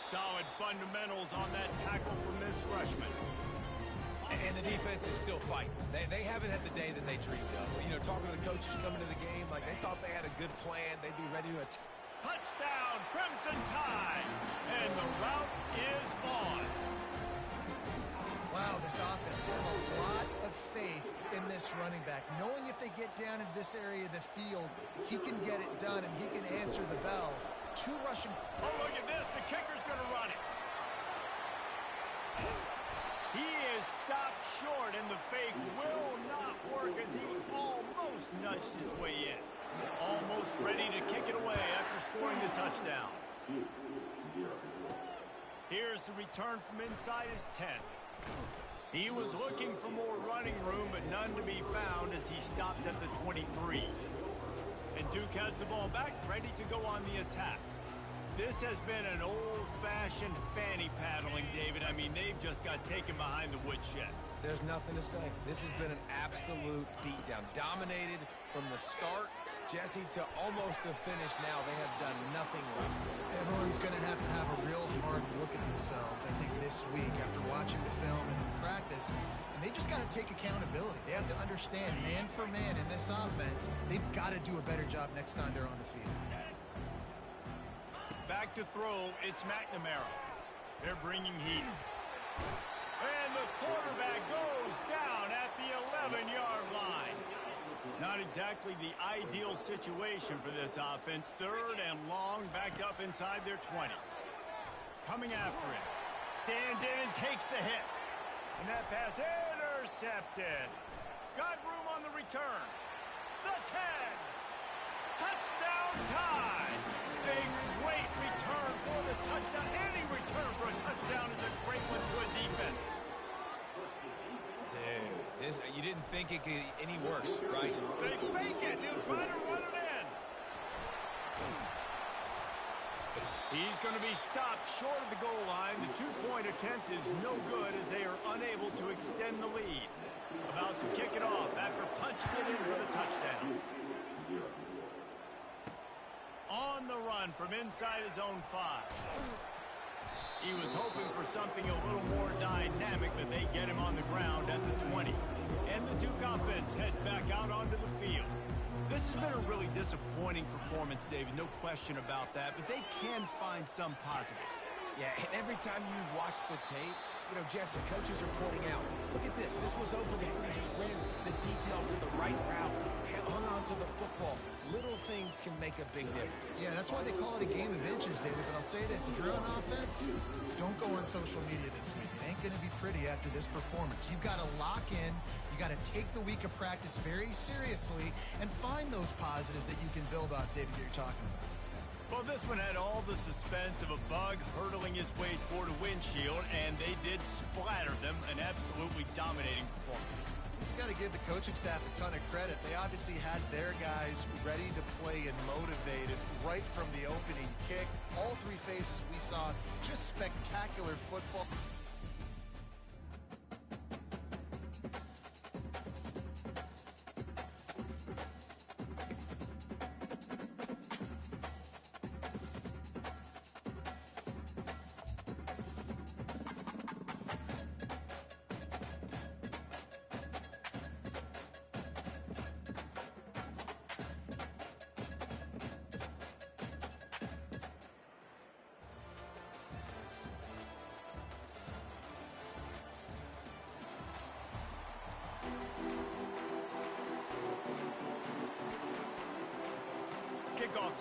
Solid fundamentals on that tackle from this freshman. And the defense is still fighting. They haven't had the day that they dreamed of. You know, talking to the coaches coming to the game, like they thought they had a good plan. They'd be ready to attack. Touchdown, Crimson Tide! And the route is on. Wow, this offense, they have a lot of faith in this running back. Knowing if they get down into this area of the field, he can get it done and he can answer the bell. 2 rushing. Oh, look at this. The kicker's going to run it. He is stopped short, and the fake will not work as he almost nudged his way in. Almost ready to kick it away after scoring the touchdown. Here's the return from inside his 10. He was looking for more running room, but none to be found as he stopped at the 23. And Duke has the ball back, ready to go on the attack. This has been an old-fashioned fanny paddling, David. I mean, they've just got taken behind the woodshed. There's nothing to say. This has been an absolute beatdown. Dominated from the start, Jesse, to almost the finish now. They have done nothing right. Everyone's going to have a real hard look at themselves, I think, this week after watching the film and practice. And they just got to take accountability. They have to understand, man for man in this offense, they've got to do a better job next time they're on the field. Back to throw, it's McNamara. They're bringing heat. And the quarterback goes down at the 11-yard line. Not exactly the ideal situation for this offense. 3rd and long, backed up inside their 20. Coming after him. Stands in and takes the hit. And that pass intercepted. Got room on the return. The 10. Touchdown Tide. A great return for the touchdown. Any return for a touchdown is a great one to a defense. Dude, you didn't think it could get any worse, right? They fake it. They'll try to run it in. He's going to be stopped short of the goal line. The 2-point attempt is no good as they are unable to extend the lead. About to kick it off after punching it in for the touchdown. On the run from inside his own 5. He was hoping for something a little more dynamic, but they get him on the ground at the 20. And the Duke offense heads back out onto the field. This has been a really disappointing performance, David, no question about that, but they can find some positives. Yeah, and every time you watch the tape, you know, Jesse, coaches are pointing out, look at this. This was open if we just ran the details to the right route, hung on to the football. Little things can make a big difference. Yeah, that's why they call it a game of inches, David. But I'll say this, if you're on offense, don't go on social media this week. It ain't going to be pretty after this performance. You've got to lock in. You got to take the week of practice very seriously and find those positives that you can build off, David, that you're talking about. Well, this one had all the suspense of a bug hurtling his way toward a windshield, and they did splatter them. An absolutely dominating performance. You got to give the coaching staff a ton of credit. They obviously had their guys ready to play and motivated right from the opening kick. All 3 phases we saw, just spectacular football.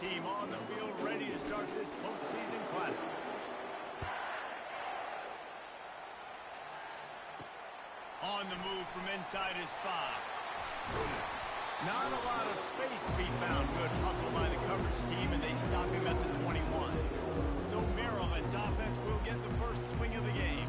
team on the field ready to start this postseason classic. On the move from inside his 5. Not a lot of space to be found. Good hustle by the coverage team, and they stop him at the 21. So Maryland's offense will get the first swing of the game.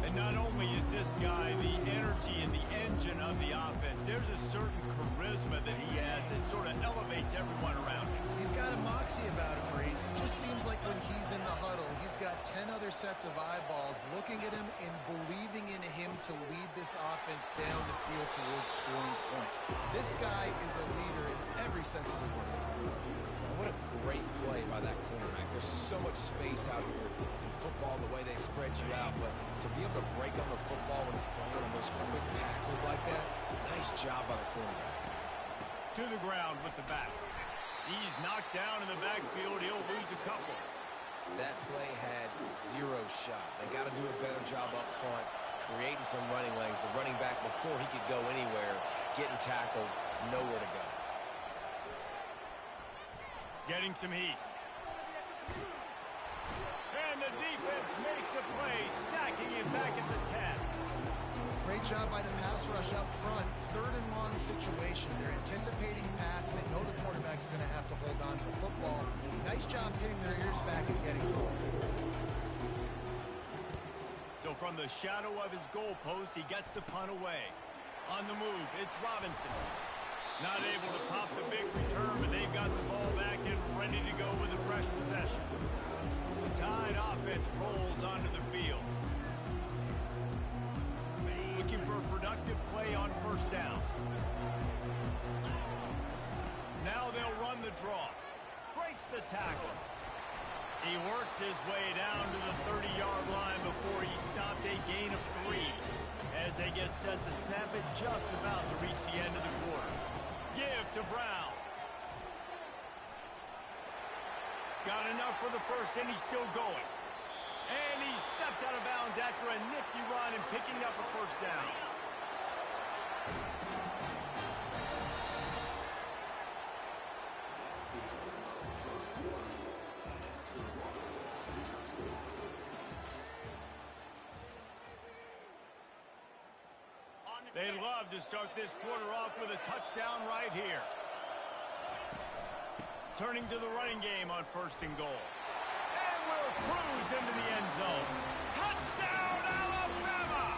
And not only is this guy the energy and the engine of the offense, there's a certain charisma that he has that sort of elevates everyone around him. He's got a moxie about him, Reese. Just seems like when he's in the huddle, he's got 10 other sets of eyeballs looking at him and believing in him to lead this offense down the field towards scoring points. This guy is a leader in every sense of the word. What a great play by that cornerback. There's so much space out here in football, the way they spread you out, but to be able to break on the football when he's throwing on those quick passes like that, nice job by the cornerback. To the ground with the back. He's knocked down in the backfield. He'll lose a couple. That play had zero shot. They got to do a better job up front, creating some running lanes. The running back, before he could go anywhere, getting tackled, nowhere to go. Getting some heat. And the defense makes a play, sacking him back at the 10. Great job by the pass rush up front. 3rd and long situation. They're anticipating pass. They know the quarterback's going to have to hold on to the football. Nice job hitting their ears back and getting home. So from the shadow of his goal post, he gets the punt away. On the move, it's Robinson. Not able to pop the big return, but they've got the ball back and ready to go with a fresh possession. The Tide offense rolls onto the field. Looking for a productive play on first down. Now they'll run the draw. Breaks the tackle. He works his way down to the 30-yard line before he stopped a gain of 3 as they get set to snap it just about to reach the end of the quarter. Give to Brown. Got enough for the first, and he's still going. And he steps out of bounds after a nifty run and picking up a first down. They'd love to start this quarter off with a touchdown right here. Turning to the running game on 1st and goal. And will cruise into the end zone. Touchdown, Alabama!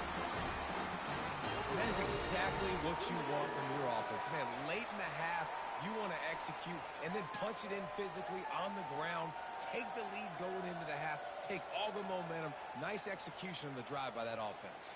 And that is exactly what you want from your offense. Man, late in the half, you want to execute and then punch it in physically on the ground. Take the lead going into the half. Take all the momentum. Nice execution on the drive by that offense.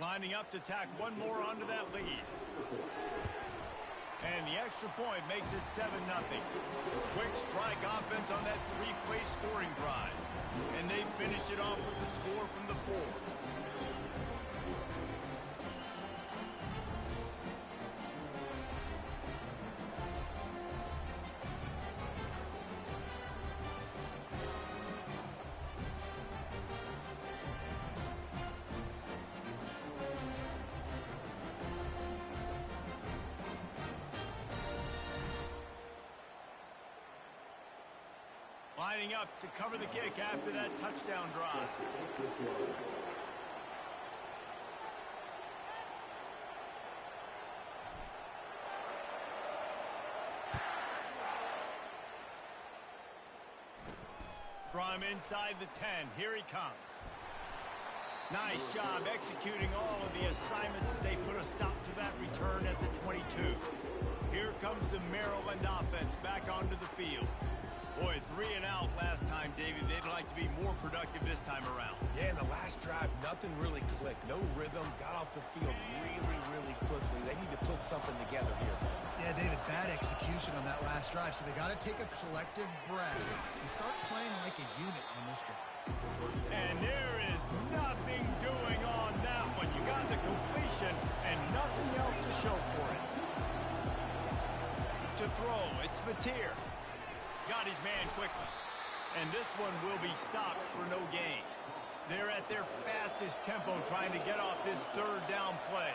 Lining up to tack one more onto that lead. And the extra point makes it 7-0. Quick strike offense on that 3-play scoring drive. And they finish it off with the score from the 4. Lining up to cover the kick after that touchdown drive. From inside the 10, here he comes. Nice job executing all of the assignments as they put a stop to that return at the 22. Here comes the Maryland offense back onto the field. Boy, 3 and out last time, David. They'd like to be more productive this time around. Yeah, in the last drive, nothing really clicked. No rhythm. Got off the field really, really quickly. They need to put something together here. Yeah, David, bad execution on that last drive, so they got to take a collective breath and start playing like a unit on this drive. And there is nothing doing on that one. You got the completion and nothing else to show for it. to throw. It's Mateer. Got his man quickly. And this one will be stopped for no gain. They're at their fastest tempo trying to get off this third down play.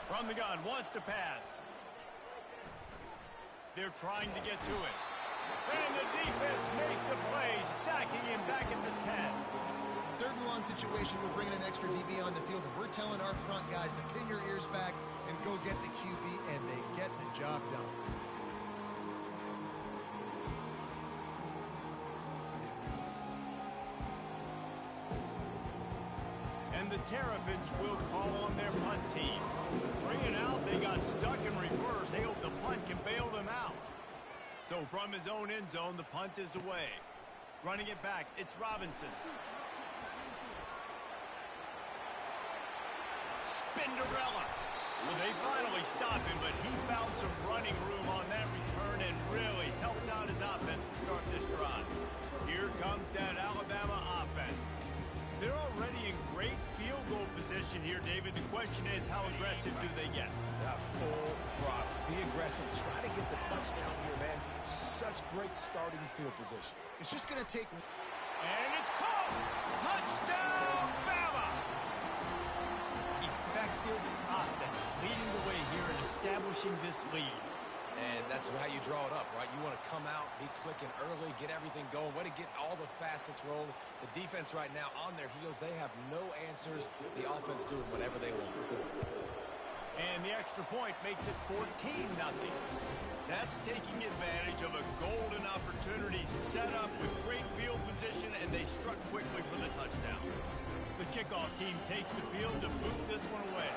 From the gun, wants to pass. They're trying to get to it. And the defense makes a play, sacking him back at the 10. Third and long situation, we're bringing an extra DB on the field, and we're telling our front guys to pin your ears back and go get the QB, and they get the job done. And the Terrapins will call on their punt team. 3 and out, they got stuck in reverse. They hope the punt can bail them out. So from his own end zone, the punt is away. Running it back, it's Robinson. Spinderella. Well, they finally stopped him, but he found some running room on that return and really helps out his offense to start this drive. Here comes that Alabama offense. They're already in great field goal position here, David. The question is, how aggressive do they get? Full throttle. Be aggressive. Try to get the touchdown here, man. Such great starting field position. It's just going to take... And it's caught! Touchdown, Bama! Effective offense leading the way here and establishing this lead. And that's how you draw it up, right? You want to come out, be clicking early, get everything going, way to get all the facets rolling. The defense right now on their heels, they have no answers. The offense doing whatever they want. And the extra point makes it 14-0. That's taking advantage of a golden opportunity set up with great field position, and they struck quickly for the touchdown. The kickoff team takes the field to boot this one away.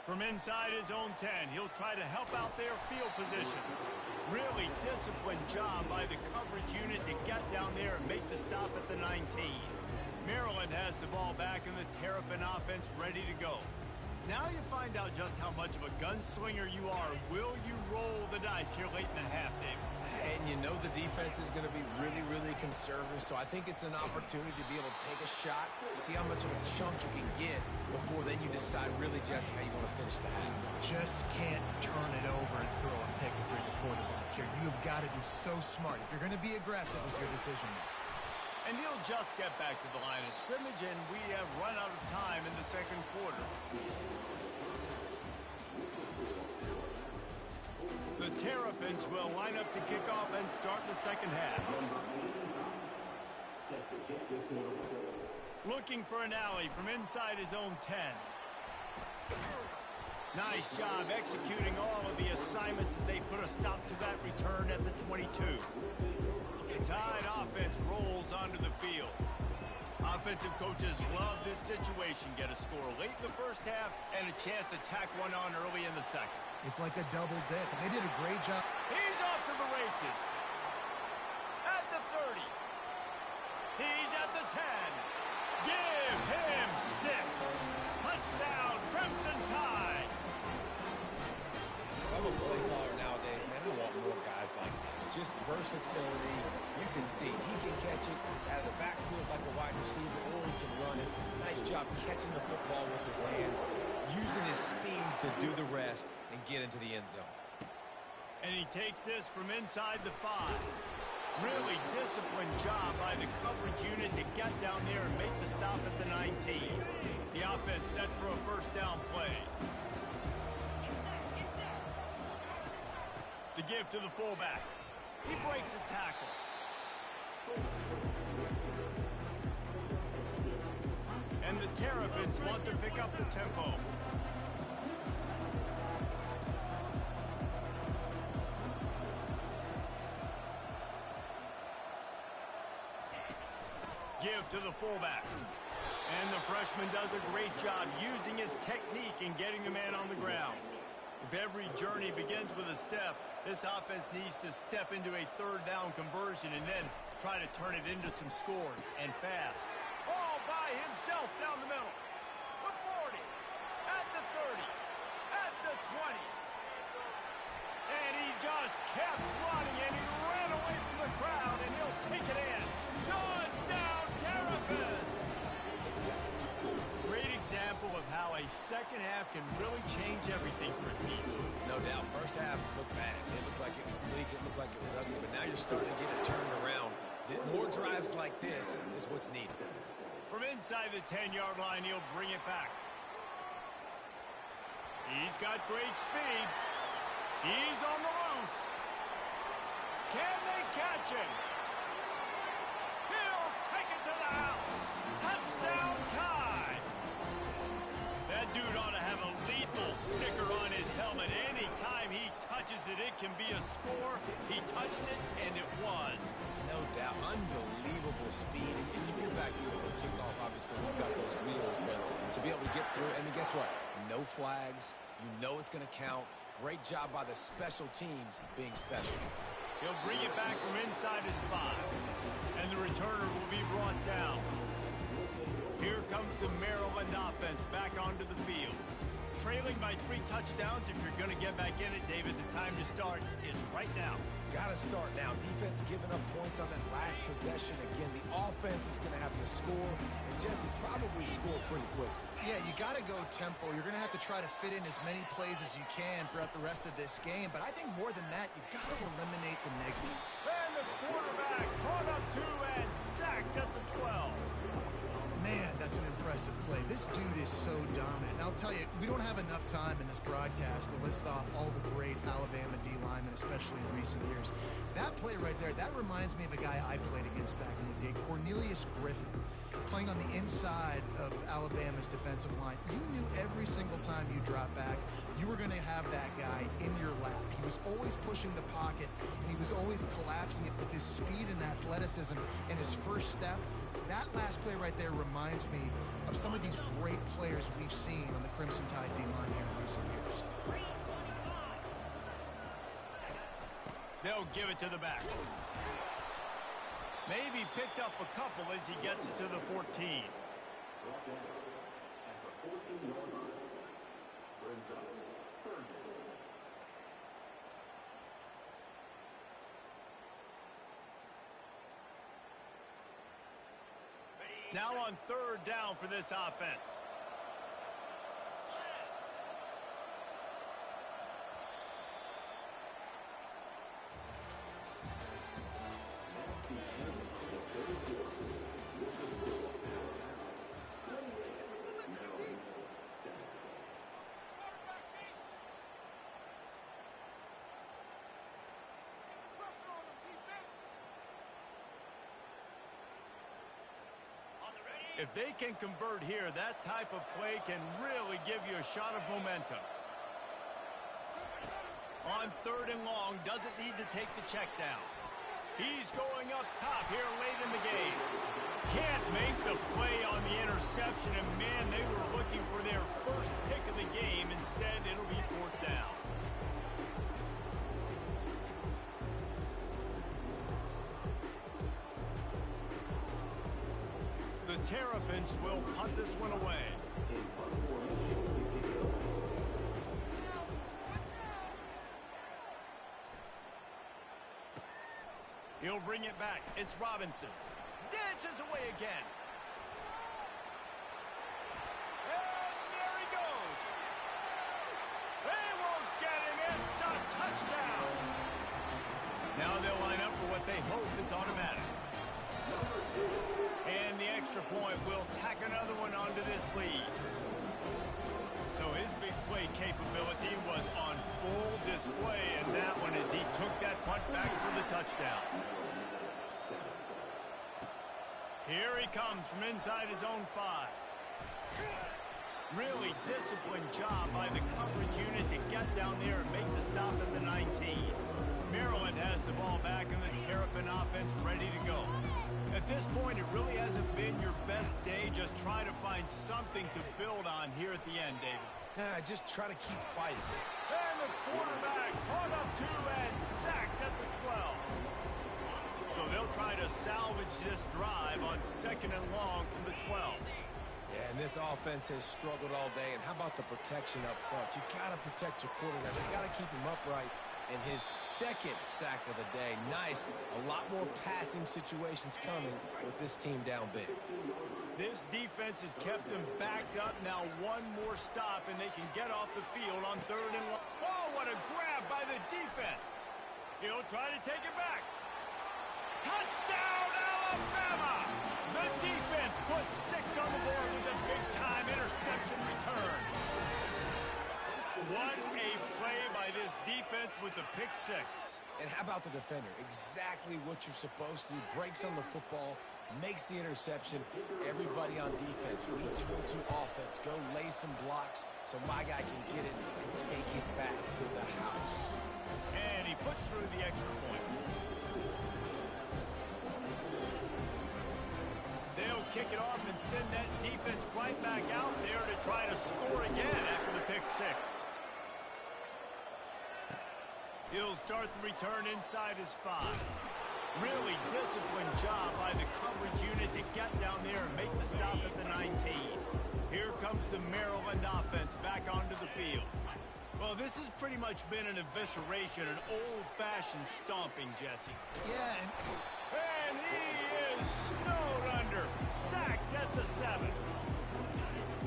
From inside his own 10, he'll try to help out their field position. Really disciplined job by the coverage unit to get down there and make the stop at the 19. Maryland has the ball back and the Terrapin offense ready to go. Now you find out just how much of a gunslinger you are. Will you roll the dice here late in the half, Dave? And you know the defense is going to be really, really conservative, so I think it's an opportunity to be able to take a shot, see how much of a chunk you can get before then you decide really just how you want to finish the half. Just can't turn it over and throw a pick if you're the quarterback here. You've got to be so smart if you're going to be aggressive with your decision. And he'll just get back to the line of scrimmage, and we have run out of time in the second quarter. The Terrapins will line up to kick off and start the second half. Looking for an alley from inside his own 10. Nice job executing all of the assignments as they put a stop to that return at the 22. The Tide offense rolls onto the field. Offensive coaches love this situation. Get a score late in the first half and a chance to tack one on early in the second. It's like a double dip, and they did a great job. He's off to the races. At the 30. He's at the 10. Give him 6. Touchdown, Crimson Tide. I'm a play caller nowadays, man. I want more guys like this. Just versatility. You can see he can catch it out of the backfield like a wide receiver, or he can run it. Nice job catching the football with his hands, using his speed to do the rest and get into the end zone. And he takes this from inside the 5. Really disciplined job by the coverage unit to get down there and make the stop at the 19. The offense set for a first down play. The give to the fullback. He breaks a tackle. And the Terrapins want to pick up the tempo. Give to the fullback. And the freshman does a great job using his technique and getting the man on the ground. If every journey begins with a step, this offense needs to step into a third down conversion and then try to turn it into some scores, and fast. All by himself down the middle. The 40, at the 30, at the 20. And he just kept running, and he ran away from the crowd, and he'll take it in. Touchdown, Terrapins! Great example of how a second half can really change everything for a team. No doubt. First half looked bad. It looked like it was bleak. It looked like it was ugly. But now you're starting to get it turned around. More drives like this is what's needed. From inside the 10-yard line, he'll bring it back. He's got great speed. He's on the loose. Can they catch him? He'll take it to the house. Touchdown time. That dude ought to have a lethal sticker on his helmet. Anytime he touches it, it can be a score. He touched it, and it was. No doubt. Unbelievable speed. And if you're back here for a kickoff, obviously, you've got those wheels. But to be able to get through, and then guess what? No flags. You know it's going to count. Great job by the special teams being special. He'll bring it back from inside his 5. And the returner will be brought down. Here comes the Maryland offense back onto the field. Trailing by 3 touchdowns. If you're going to get back in it, David, the time to start is right now. Got to start now. Defense giving up points on that last possession. Again, the offense is going to have to score, and Jesse probably score pretty quick. Yeah, you got to go tempo. You're going to have to try to fit in as many plays as you can throughout the rest of this game. But I think more than that, you got to eliminate the negative. And the quarterback caught up 2 and sacked at the 12. Man, that's an impressive play. This dude is so dominant. And I'll tell you, we don't have enough time in this broadcast to list off all the great Alabama D linemen, especially in recent years. That play right there, that reminds me of a guy I played against back in the day, Cornelius Griffin, playing on the inside of Alabama's defensive line. You knew every single time you dropped back, you were going to have that guy in your lap. He was always pushing the pocket, and he was always collapsing it with his speed and athleticism and his first step. That last play right there reminds me of some of these great players we've seen on the Crimson Tide D-line here in recent years. They'll give it to the back. Maybe picked up a couple as he gets it to the 14. Now on 3rd down for this offense. If they can convert here, that type of play can really give you a shot of momentum. On 3rd and long, doesn't need to take the check down. He's going up top here late in the game. Can't make the play on the interception, and man, they were looking for their first pick of the game. Instead, it'll be 4th down. The Terrapins will punt this one away. He'll bring it back. It's Robinson. Dances away again. And there he goes. They won't get him. It's a touchdown. Now they'll line up for what they hope is automatic. And the extra point will tack another one onto this lead. So his big play capability was on full display, and that one as he took that punt back for the touchdown. Here he comes from inside his own 5. Really disciplined job by the coverage unit to get down there and make the stop at the 19. Maryland has the ball back, and the Terrapin offense ready to go. At this point, it really hasn't been your best day. Just try to find something to build on here at the end, David. Just try to keep fighting. And the quarterback caught up 2 and sacked at the 12. So they'll try to salvage this drive on 2nd and long from the 12. Yeah, and this offense has struggled all day. And how about the protection up front? You got to protect your quarterback. You got to keep him upright. And his 2nd sack of the day. Nice. A lot more passing situations coming with this team down big. This defense has kept them backed up. Now one more stop, and they can get off the field on 3rd and long. Oh, what a grab by the defense. He'll try to take it back. Touchdown, Alabama! The defense puts 6 on the board with a big-time interception return. What a play by this defense with the pick 6. And how about the defender? Exactly what you're supposed to do. Breaks on the football, makes the interception. Everybody on defense, we turn to offense. Go lay some blocks so my guy can get it and take it back to the house. And he puts through the extra point. They'll kick it off and send that defense right back out there to try to score again after the pick 6. He'll start the return inside his 5. Really disciplined job by the coverage unit to get down there and make the stop at the 19. Here comes the Maryland offense back onto the field. Well, this has pretty much been an evisceration, an old-fashioned stomping, Jesse. Yeah, And he is snowed under, sacked at the 7.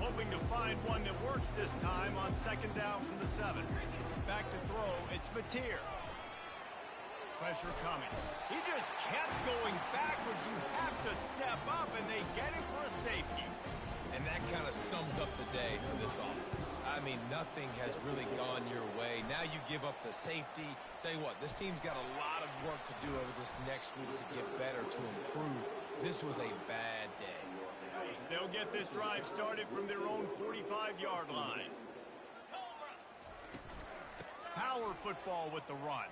Hoping to find one that works this time on 2nd down from the 7. Back to throw, it's Mateer. Pressure coming. He just kept going backwards. You have to step up, and they get him for a safety. And that kind of sums up the day for this offense. I mean, nothing has really gone your way. Now you give up the safety. Tell you what, this team's got a lot of work to do over this next week to get better, to improve. This was a bad day. They'll get this drive started from their own 45-yard line. Power football with the run.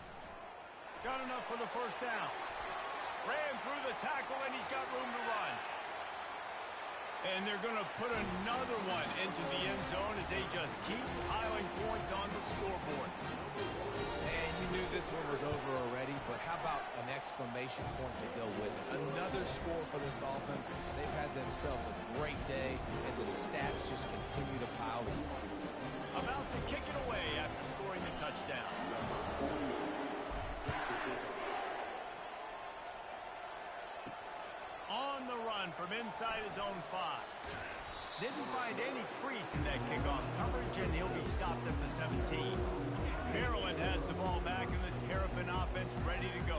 Got enough for the first down. Ran through the tackle, and he's got room to run. And they're going to put another one into the end zone as they just keep piling points on the scoreboard. And you knew this one was over already, but how about an exclamation point to go with it? Another score for this offense. They've had themselves a great day, and the stats just continue to pile in. About to kick it away after scoring the touchdown. On the run from inside his own 5. Didn't find any crease in that kickoff coverage, and he'll be stopped at the 17. Maryland has the ball back, and the Terrapin offense ready to go.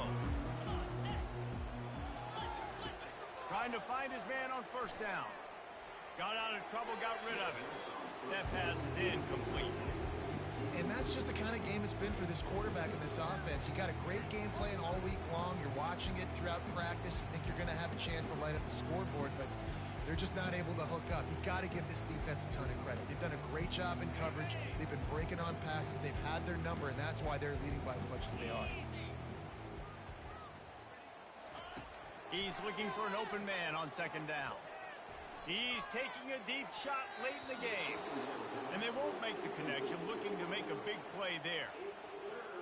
Trying to find his man on 1st down. Got out of trouble, got rid of it. That pass is incomplete. and that's just the kind of game it's been for this quarterback and this offense. You got a great game plan all week long. You're watching it throughout practice. You think you're going to have a chance to light up the scoreboard, but they're just not able to hook up. You got to give this defense a ton of credit. They've done a great job in coverage. They've been breaking on passes. They've had their number, and that's why they're leading by as much as they are. He's looking for an open man on 2nd down. He's taking a deep shot late in the game. And they won't make the connection, looking to make a big play there.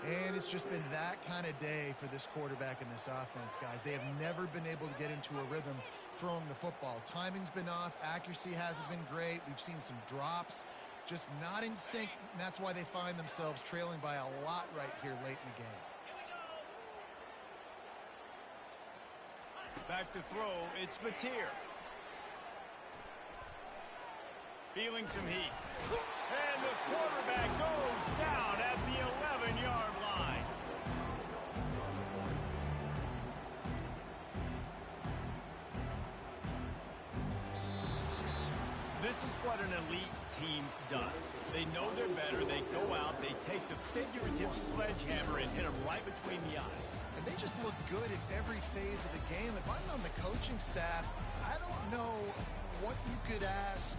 And it's just been that kind of day for this quarterback and this offense, guys. They have never been able to get into a rhythm throwing the football. Timing's been off. Accuracy hasn't been great. We've seen some drops. Just not in sync, and that's why they find themselves trailing by a lot right here late in the game. Back to throw, it's Mateer. Feeling some heat. And the quarterback goes down at the 11-yard line. This is what an elite team does. They know they're better. They go out. They take the figurative sledgehammer and hit them right between the eyes. And they just look good in every phase of the game. If I'm on the coaching staff, I don't know what you could ask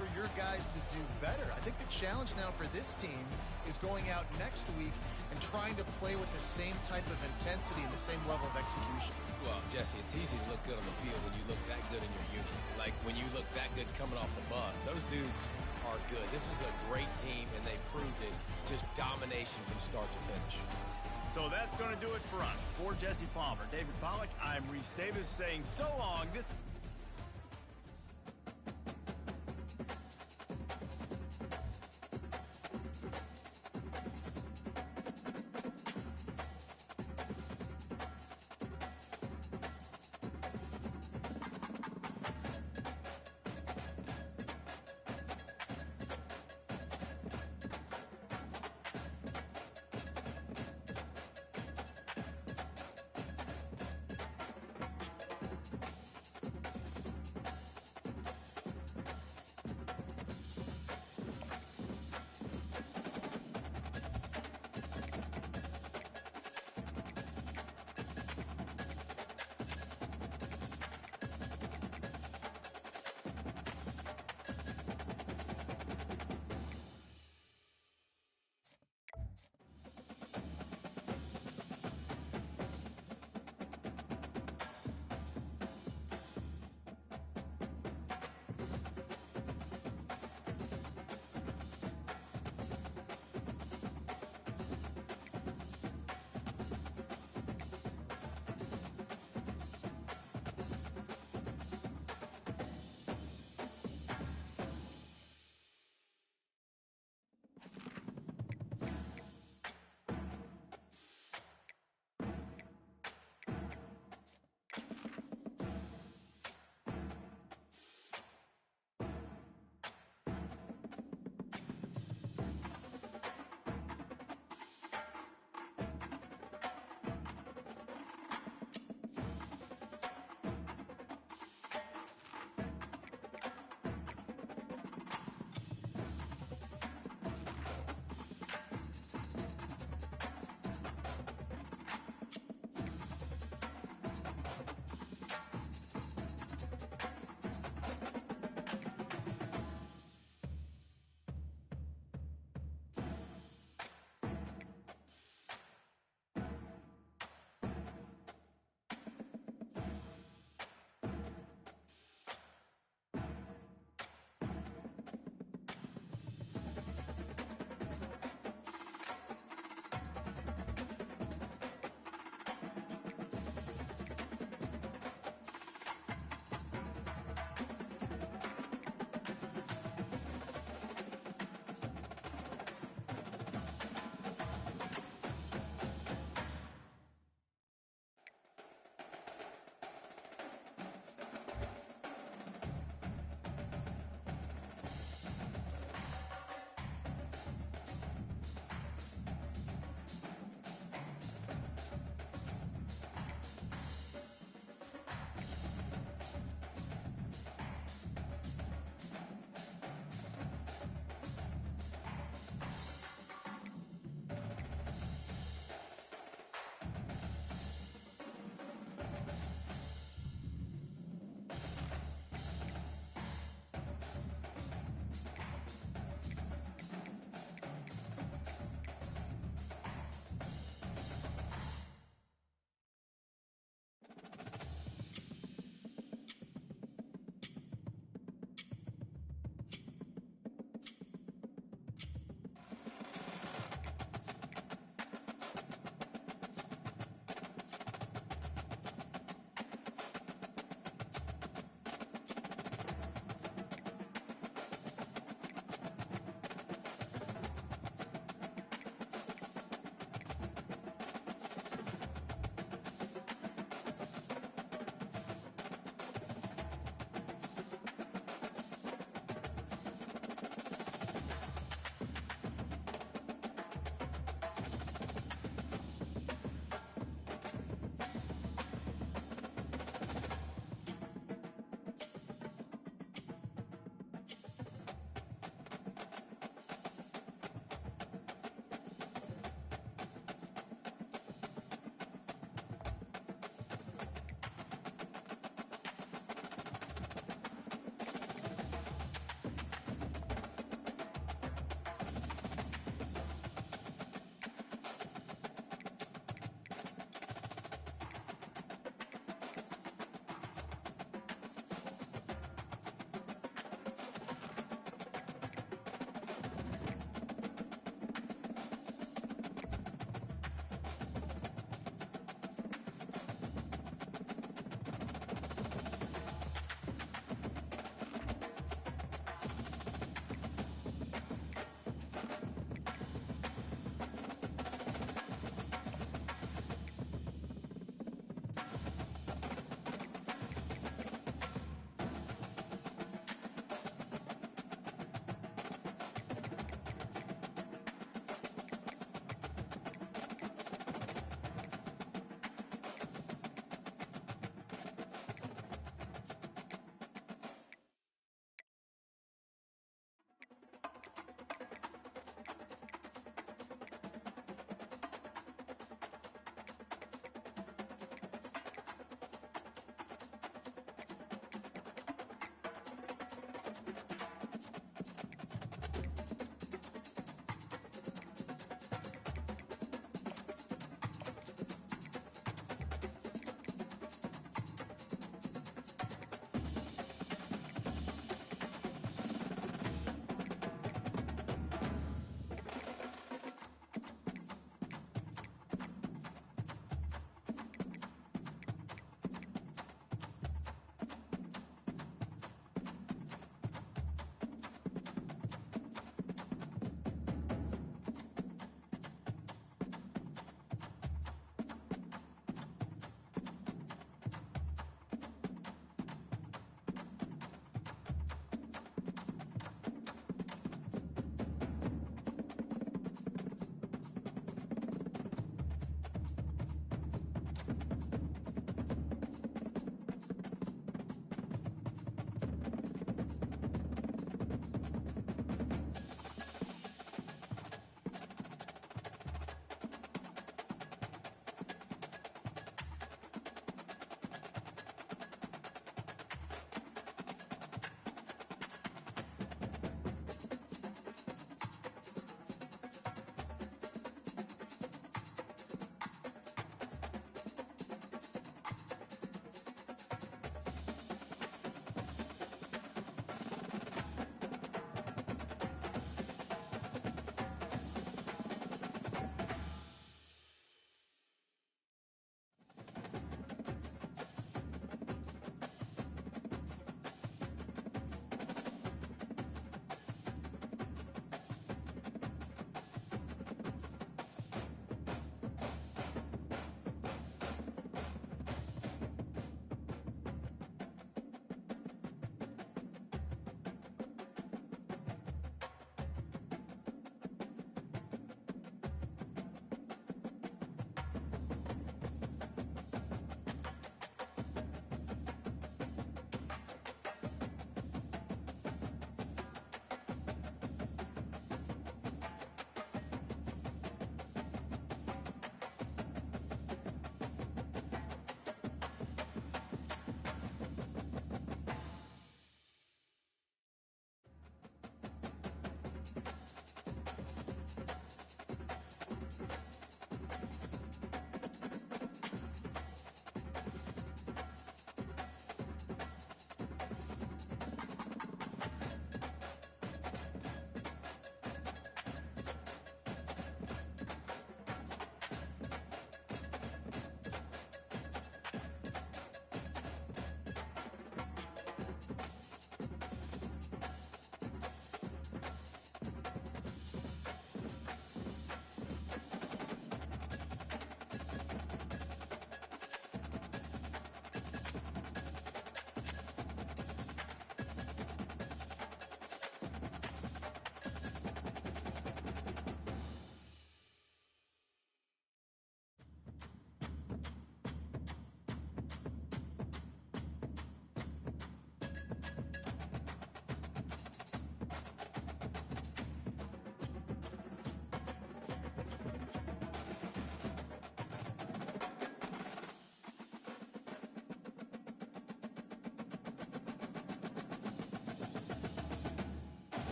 for your guys to do better. I think the challenge now for this team is going out next week and trying to play with the same type of intensity and the same level of execution. Well, Jesse, it's easy to look good on the field when you look that good in your unit. Like when you look that good coming off the bus. Those dudes are good. This is a great team, and they proved it. Just domination from start to finish. So that's going to do it for us. For Jesse Palmer, David Pollack, I'm Reese Davis saying so long. This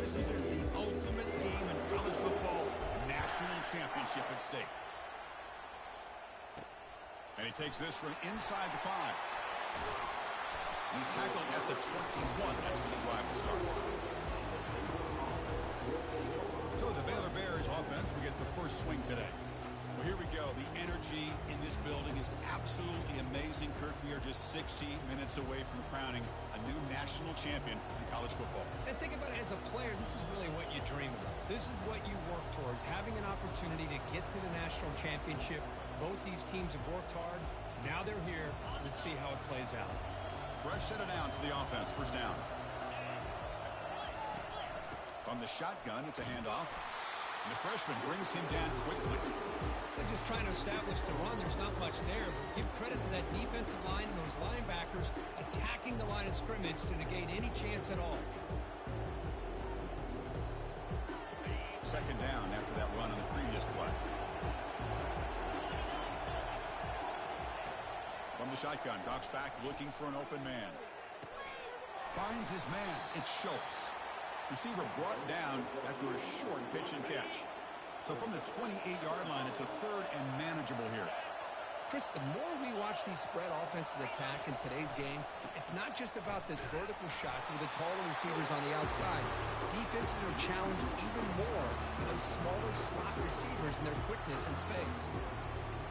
This is the ultimate game in college football, national championship at stake. And he takes this from inside the 5. He's tackled at the 21. That's where the drive will start. So the Baylor Bears offense will get the first swing today. Well, here we go. The energy in this building is absolutely amazing, Kirk. We are just 60 minutes away from crowning a new national champion in college football. And think about it as a player, this is really what you dream about. This is what you work towards, having an opportunity to get to the national championship. Both these teams have worked hard. Now they're here. Let's see how it plays out. Fresh set of downs for the offense. First down. From the shotgun, it's a handoff. And the freshman brings him down quickly. They're just trying to establish the run. There's not much there, but give credit to that defensive line and those linebackers attacking the line of scrimmage to negate any chance at all. Second down after that run on the previous play. From the shotgun, drops back looking for an open man. Finds his man. It's Schultz. Receiver brought down after a short pitch and catch. So from the 28-yard line, it's a third and manageable here. Chris, the more we watch these spread offenses attack in today's game, it's not just about the vertical shots with the taller receivers on the outside. Defenses are challenged even more by those smaller slot receivers and their quickness in space.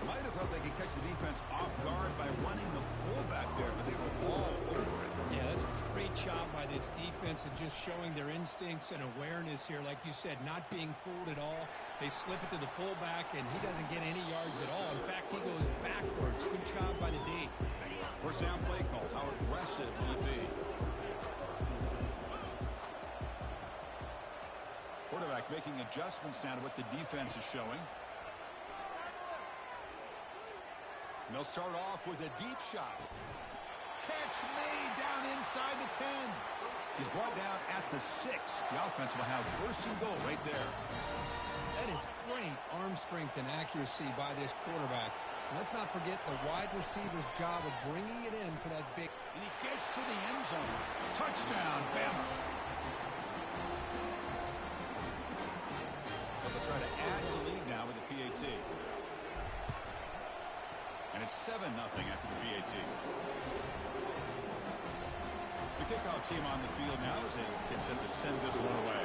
Might have thought they could catch the defense off guard by running the fullback there, but they were all over it. Yeah, that's a great job by this defense of just showing their instincts and awareness here. Like you said, not being fooled at all. They slip it to the fullback, and he doesn't get any yards at all. In fact, he goes backwards. Good job by the D. First down play call. How aggressive will it be? Quarterback making adjustments now to what the defense is showing. And they'll start off with a deep shot. Catch made down inside the 10. He's brought down at the 6. The offense will have first and goal right there. That is great arm strength and accuracy by this quarterback. And let's not forget the wide receiver's job of bringing it in for that big. And he gets to the end zone. Touchdown, Bama. But they'll try to add to the lead now with the PAT. And it's 7-0 after the PAT. The kickoff team on the field now as they get set to send this one away.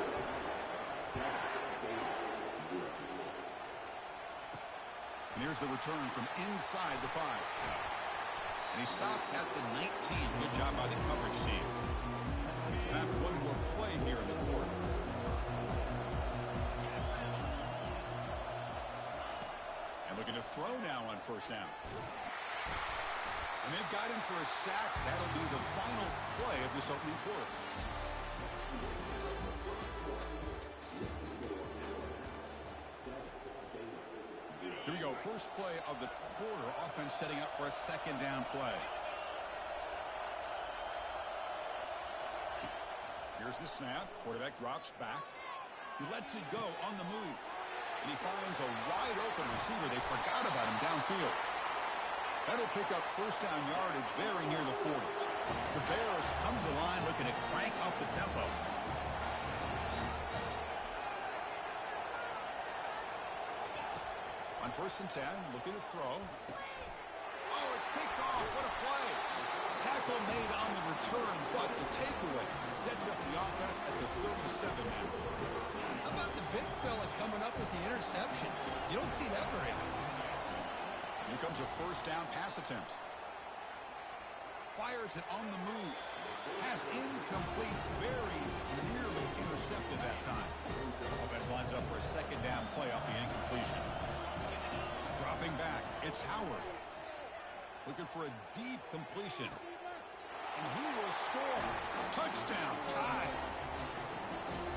And here's the return from inside the 5. And he stopped at the 19. Good job by the coverage team. Time for one more play here in the quarter. And looking to throw now on first down. And they've got him for a sack. That'll be the final play of this opening quarter. Here we go. First play of the quarter. Offense setting up for a second down play. Here's the snap. Quarterback drops back. He lets it go on the move. And he finds a wide open receiver. They forgot about him downfield. That'll pick up first down yardage very near the 40. The Bears come to the line looking to crank up the tempo. On first and 10, looking to throw. Oh, it's picked off. What a play. Tackle made on the return, but the takeaway sets up the offense at the 37 now. How about the big fella coming up with the interception? You don't see that very often. Here comes a first down pass attempt. Fires it on the move. Pass incomplete, very nearly intercepted that time. Offense lines up for a second down play off the incompletion. Dropping back, it's Howard. Looking for a deep completion. And he will score. Touchdown, tie.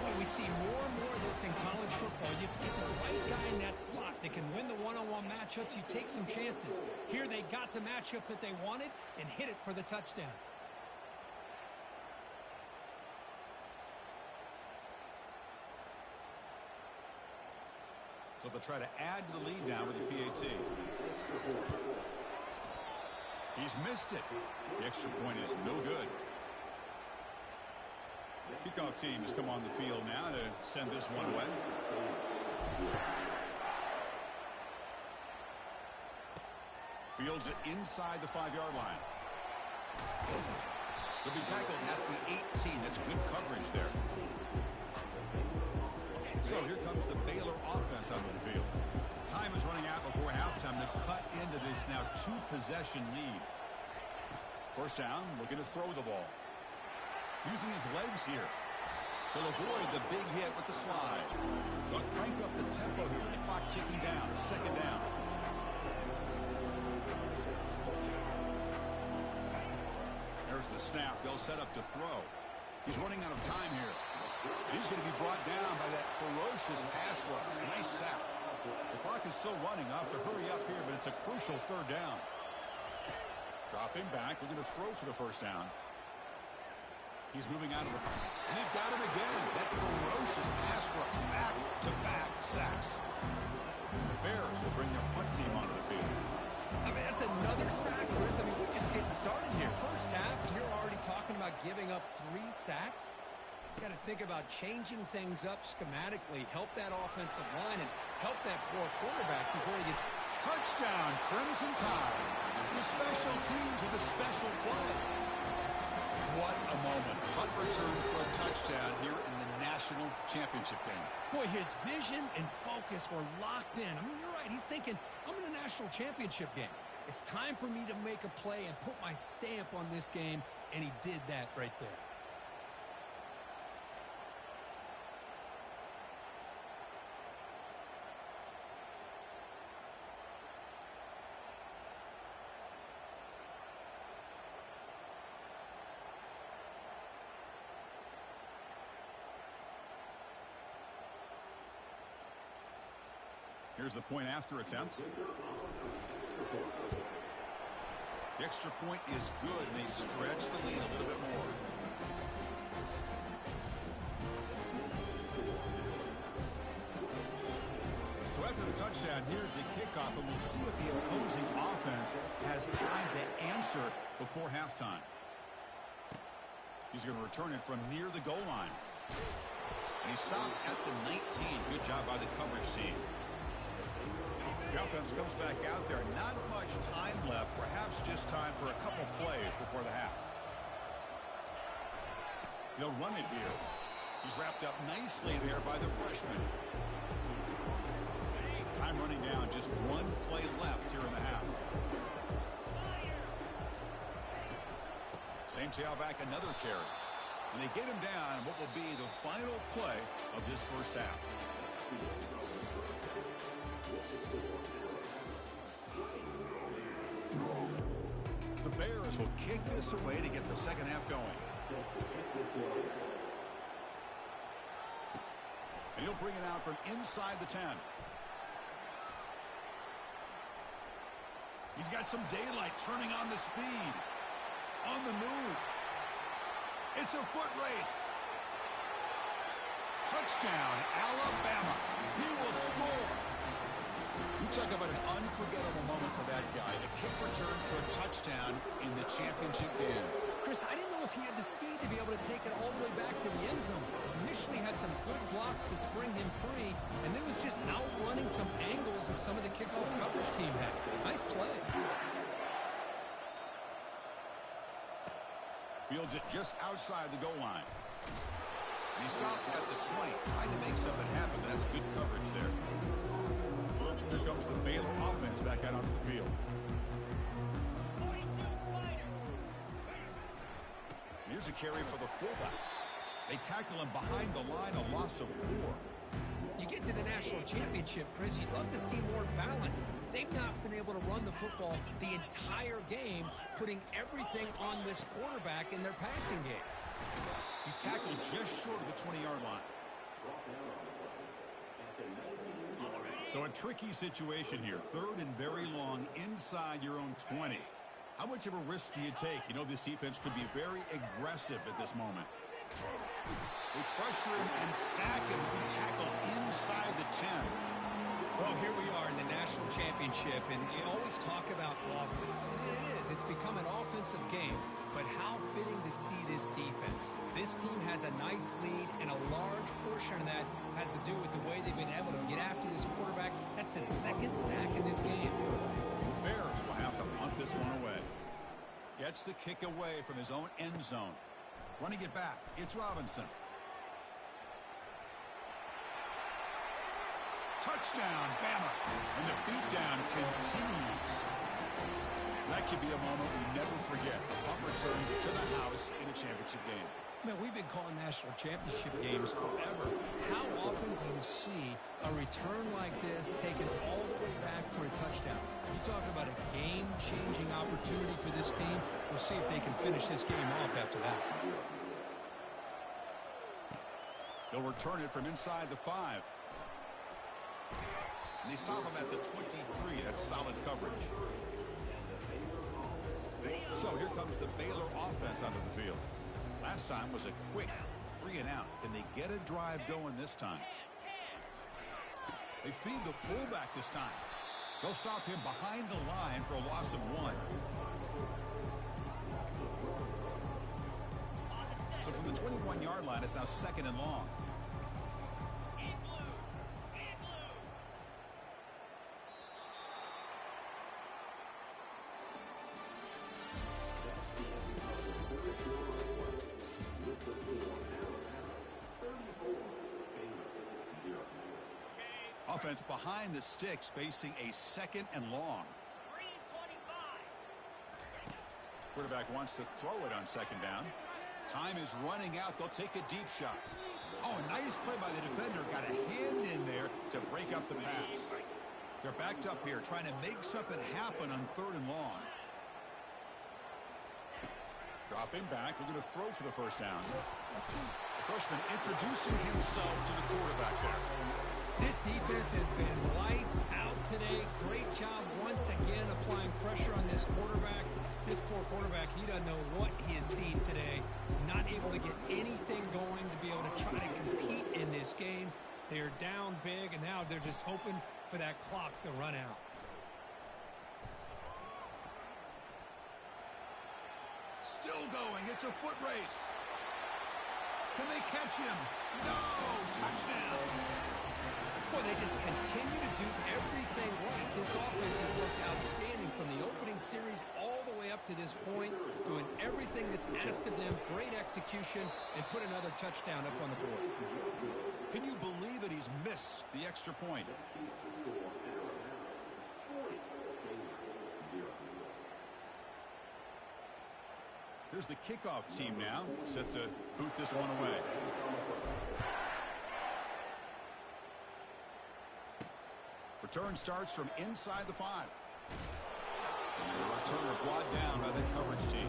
Boy, we see more and more of this in college football. You get the right guy in that slot that can win the one-on-one matchups. You take some chances. Here they got the matchup that they wanted and hit it for the touchdown. So they'll try to add to the lead now with the PAT. He's missed it. The extra point is no good. Kickoff team has come on the field now to send this one away. Fields it inside the 5-yard line. He'll be tackled at the 18. That's good coverage there. So here comes the Baylor offense out of the field. Time is running out before halftime to cut into this now 2-possession lead. First down, looking to throw the ball. Using his legs here. He'll avoid the big hit with the slide. They'll crank up the tempo here with the clock ticking down. Second down. There's the snap. They'll set up to throw. He's running out of time here. And he's going to be brought down by that ferocious pass rush. Nice sack. The clock is still running. Off to hurry up here, but it's a crucial third down. Dropping back. We're going to throw for the first down. He's moving out of the... And they've got him again. That ferocious pass rush. Back-to-back sacks. The Bears will bring their punt team onto the field. I mean, that's another sack, Chris. I mean, we're just getting started here. First half, and you're already talking about giving up 3 sacks. You got to think about changing things up schematically, help that offensive line, and help that poor quarterback before he gets... Touchdown, Crimson Tide. The special teams with a special play. What a moment. Punt return for a touchdown here in the national championship game. Boy, his vision and focus were locked in. I mean, you're right. He's thinking, I'm in a national championship game. It's time for me to make a play and put my stamp on this game, and he did that right there. Here's the point after attempt. The extra point is good, and they stretch the lead a little bit more. So after the touchdown, here's the kickoff, and we'll see if the opposing offense has time to answer before halftime. He's going to return it from near the goal line. And he stopped at the 19. Good job by the coverage team. The offense comes back out there. Not much time left. Perhaps just time for a couple plays before the half. They'll run it here. He's wrapped up nicely there by the freshman. Time running down. Just one play left here in the half. Same tailback, another carry. And they get him down what will be the final play of this first half. The Bears will kick this away to get the second half going. And he'll bring it out from inside the 10. He's got some daylight, turning on the speed. On the move. It's a foot race. Touchdown, Alabama. He will score. You talk about an unforgettable moment for that guy. A kick return for a touchdown in the championship game. Chris, I didn't know if he had the speed to be able to take it all the way back to the end zone. Initially had some good blocks to spring him free, and then was just outrunning some angles that some of the kickoff coverage team had. Nice play. Fields it just outside the goal line. And he stopped at the 20, trying to make something happen. That's good coverage there. Here comes the Baylor offense back out onto the field. Here's a carry for the fullback. They tackle him behind the line, a loss of 4. You get to the national championship, Chris, you'd love to see more balance. They've not been able to run the football the entire game, putting everything on this quarterback in their passing game. He's tackled just short of the 20-yard line. So a tricky situation here. Third and very long inside your own 20. How much of a risk do you take? You know this defense could be very aggressive at this moment. They pressure him and sack him to be tackled inside the 10. Well, here we are in the national championship, and you always talk about offense, and it is. It's become an offense offensive game, but how fitting to see this defense. This team has a nice lead, and a large portion of that has to do with the way they've been able to get after this quarterback. That's the second sack in this game. Bears will have to punt this one away. Gets the kick away from his own end zone. Running it back, it's Robinson. Touchdown, Bama. And the beatdown continues. That could be a moment we never forget. A punt return to the house in a championship game. Man, we've been calling national championship games forever. How often do you see a return like this taken all the way back for a touchdown? You talk about a game-changing opportunity for this team. We'll see if they can finish this game off after that. They'll return it from inside the 5. And they stop him at the 23. That's solid coverage. So here comes the Baylor offense onto the field. Last time was a quick 3 and out. Can they get a drive going this time? They feed the fullback this time. They'll stop him behind the line for a loss of 1. So from the 21-yard line, it's now 2nd and long. Offense behind the sticks, facing a 2nd and long. Quarterback wants to throw it on 2nd down. Time is running out. They'll take a deep shot. Oh, nice play by the defender. Got a hand in there to break up the pass. They're backed up here, trying to make something happen on 3rd and long. Dropping back. They're going to throw for the 1st down. The freshman introducing himself to the quarterback there. This defense has been lights out today. Great job once again applying pressure on this quarterback. This poor quarterback, he doesn't know what he has seen today. Not able to get anything going to be able to try to compete in this game. They're down big, and now they're just hoping for that clock to run out. Still going. It's a foot race. Can they catch him? No! Touchdown! Boy, they just continue to do everything right. This offense has looked outstanding from the opening series all the way up to this point, doing everything that's asked of them, great execution, and put another touchdown up on the board. Can you believe it? He's missed the extra point. Here's the kickoff team now, set to boot this one away. Return starts from inside the 5. And the returner brought down by the coverage team.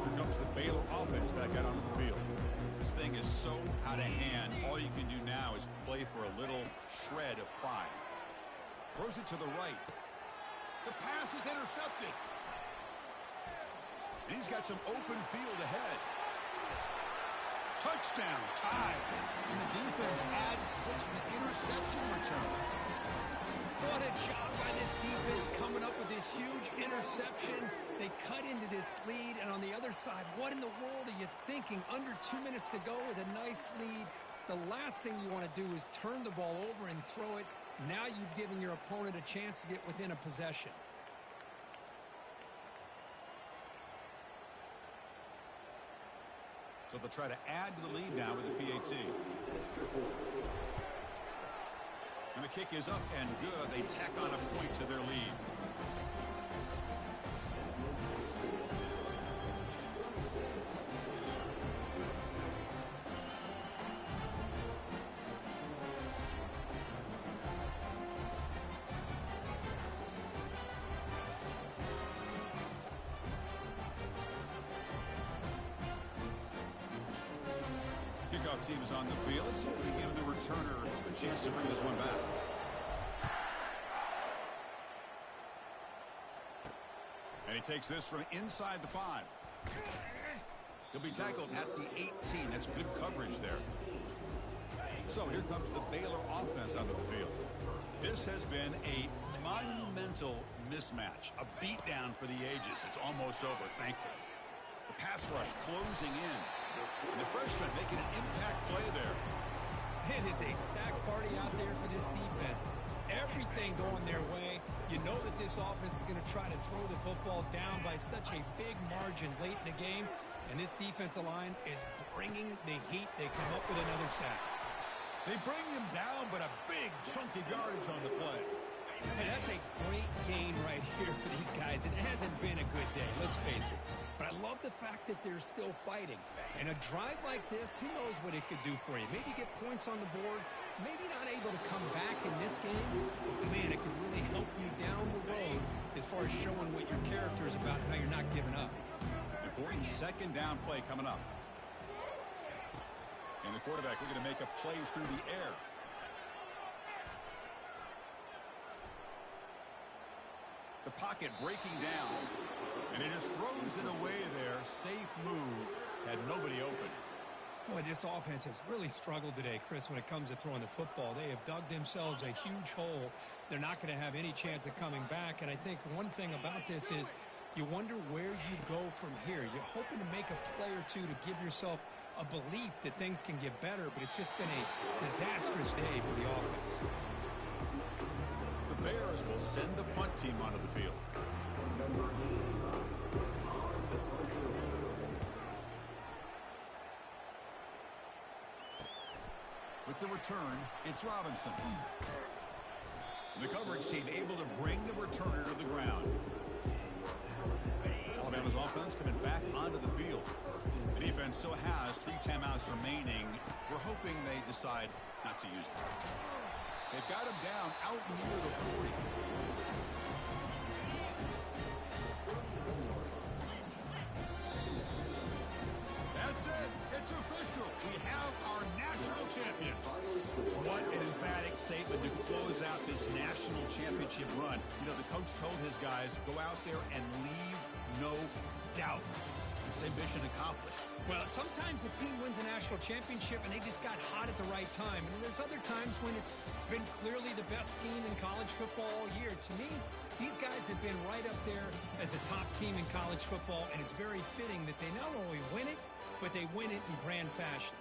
Here comes the Baylor offense back out onto the field. This thing is so out of hand. All you can do now is play for a little shred of pride. Throws it to the right. The pass is intercepted. And he's got some open field ahead. Touchdown, tie. And the defense adds 6 from the interception return. What a job by this defense coming up with this huge interception. They cut into this lead, and on the other side, what in the world are you thinking? Under 2 minutes to go with a nice lead. The last thing you want to do is turn the ball over and throw it. Now you've given your opponent a chance to get within a possession. So they'll try to add to the lead now with the PAT. And the kick is up and good. They tack on a point to their lead. Kickoff team is on the field. Let's see if we give the returner a chance to bring this one back. And he takes this from inside the 5. He'll be tackled at the 18. That's good coverage there. So here comes the Baylor offense onto the field. This has been a monumental mismatch. A beatdown for the ages. It's almost over, thankfully. The pass rush closing in. And the freshman making an impact play there. It is a sack party out there for this defense. Everything going their way. You know that this offense is going to try to throw the football down by such a big margin late in the game. And this defensive line is bringing the heat. They come up with another sack. They bring him down, but a big chunk of yardage on the play. Hey, that's a great gain right here for these guys. It hasn't been a good day, let's face it. But I love the fact that they're still fighting. And a drive like this, who knows what it could do for you. Maybe get points on the board, maybe not able to come back in this game. But man, it could really help you down the road as far as showing what your character is about and how you're not giving up. Important second down play coming up. And the quarterback looking to make a play through the air. The pocket breaking down. And he just throws it away there. Safe move. Had nobody open. Boy, this offense has really struggled today, Chris, when it comes to throwing the football. They have dug themselves a huge hole. They're not going to have any chance of coming back. And I think one thing about this is you wonder where you go from here. You're hoping to make a play or two to give yourself a belief that things can get better, but it's just been a disastrous day for the offense. The Bears will send the punt team onto the field. With the return, it's Robinson. The coverage team able to bring the returner to the ground. Alabama's offense coming back onto the field. The defense still has 3 timeouts remaining. We're hoping they decide not to use them. They've got him down out near the 40. That's it. It's official. We have our national champions. What an emphatic statement to close out this national championship run. You know, the coach told his guys, go out there and leave no doubt. Same mission accomplished. Well, sometimes a team wins a national championship and they just got hot at the right time. And there's other times when it's been clearly the best team in college football all year. To me, these guys have been right up there as a top team in college football, and it's very fitting that they not only win it, but they win it in grand fashion.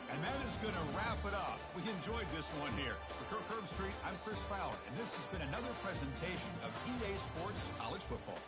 And that is going to wrap it up. We enjoyed this one here. For Kirk Herbstreit, I'm Chris Fowler, and this has been another presentation of EA Sports College Football.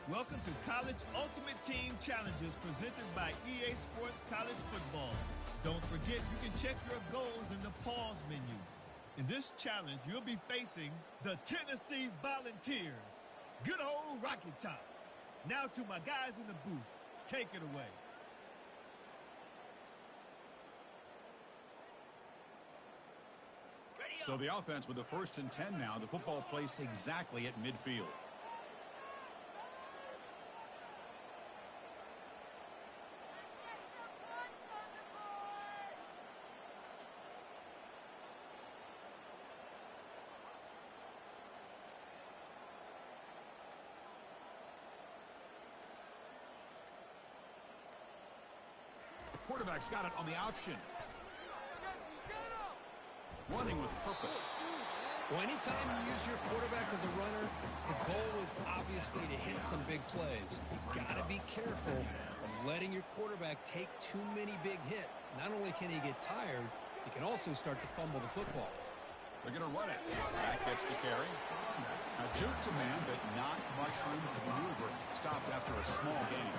Welcome to College Ultimate Team Challenges presented by EA Sports College Football. Don't forget you can check your goals in the pause menu. In this challenge, you'll be facing the Tennessee Volunteers. Good old Rocky Top. Now to my guys in the booth. Take it away. So the offense with the 1st and 10 now. The football placed exactly at midfield. Quarterback's got it on the option. Running with purpose. Well, anytime you use your quarterback as a runner, the goal is obviously to hit some big plays. You've got to be careful of letting your quarterback take too many big hits. Not only can he get tired, he can also start to fumble the football. They're going to run it. That gets the carry. A juke to man, but not much room to maneuver. Stopped after a small gain.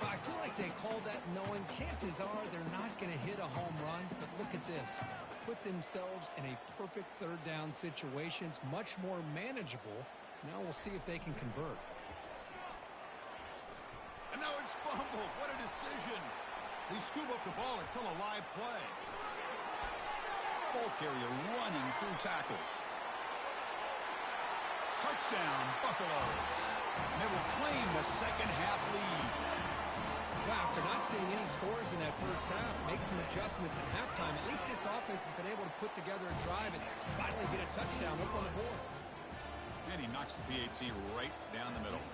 I feel like they called that knowing chances are they're not going to hit a home run, but look at this. Put themselves in a perfect 3rd down situation. It's much more manageable. Now we'll see if they can convert. And now it's fumbled. What a decision. They scoop up the ball. It's still a live play. Ball carrier running through tackles. Touchdown, Buffaloes. And they will claim the second half lead. Well, after not seeing any scores in that first half, make some adjustments at halftime. At least this offense has been able to put together a drive and finally get a touchdown up on the board. And he knocks the PAT right down the middle.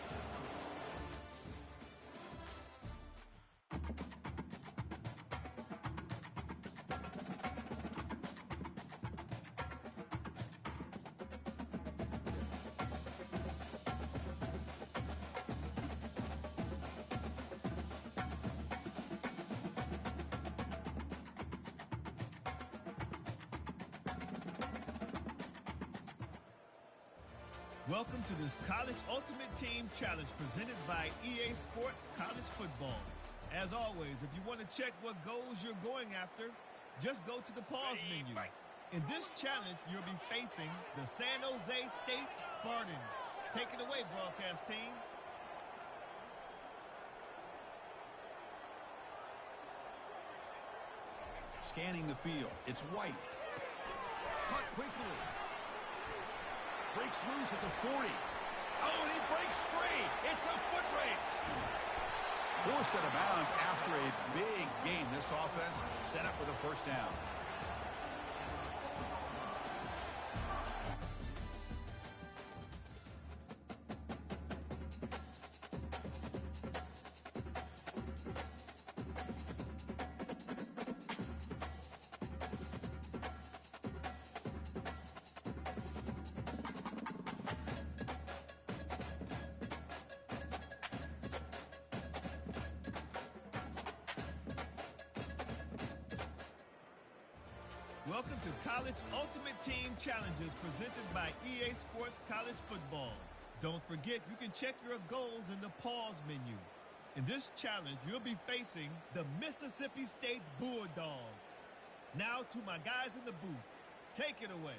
Welcome to this College Ultimate Team Challenge presented by EA Sports College Football. As always, if you want to check what goals you're going after, just go to the pause menu. In this challenge, you'll be facing the San Jose State Spartans. Take it away, broadcast team. Scanning the field. It's White. Cut quickly. Breaks loose at the 40. Oh, and he breaks free. It's a foot race. Forced out of bounds after a big game. This offense set up with a 1st down. Welcome to College Ultimate Team Challenges presented by EA Sports College Football. Don't forget you can check your goals in the pause menu. In this challenge, you'll be facing the Mississippi State Bulldogs. Now to my guys in the booth. Take it away.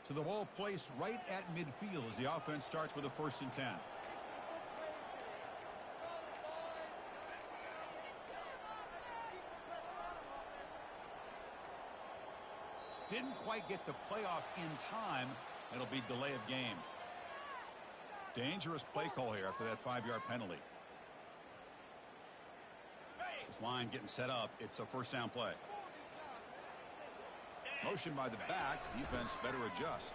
So the ball placed right at midfield as the offense starts with a 1st and 10. Didn't quite get the playoff in time. It'll be delay of game. Dangerous play call here after that 5-yard penalty. This line getting set up. It's a 1st down play. Motion by the back. Defense better adjust.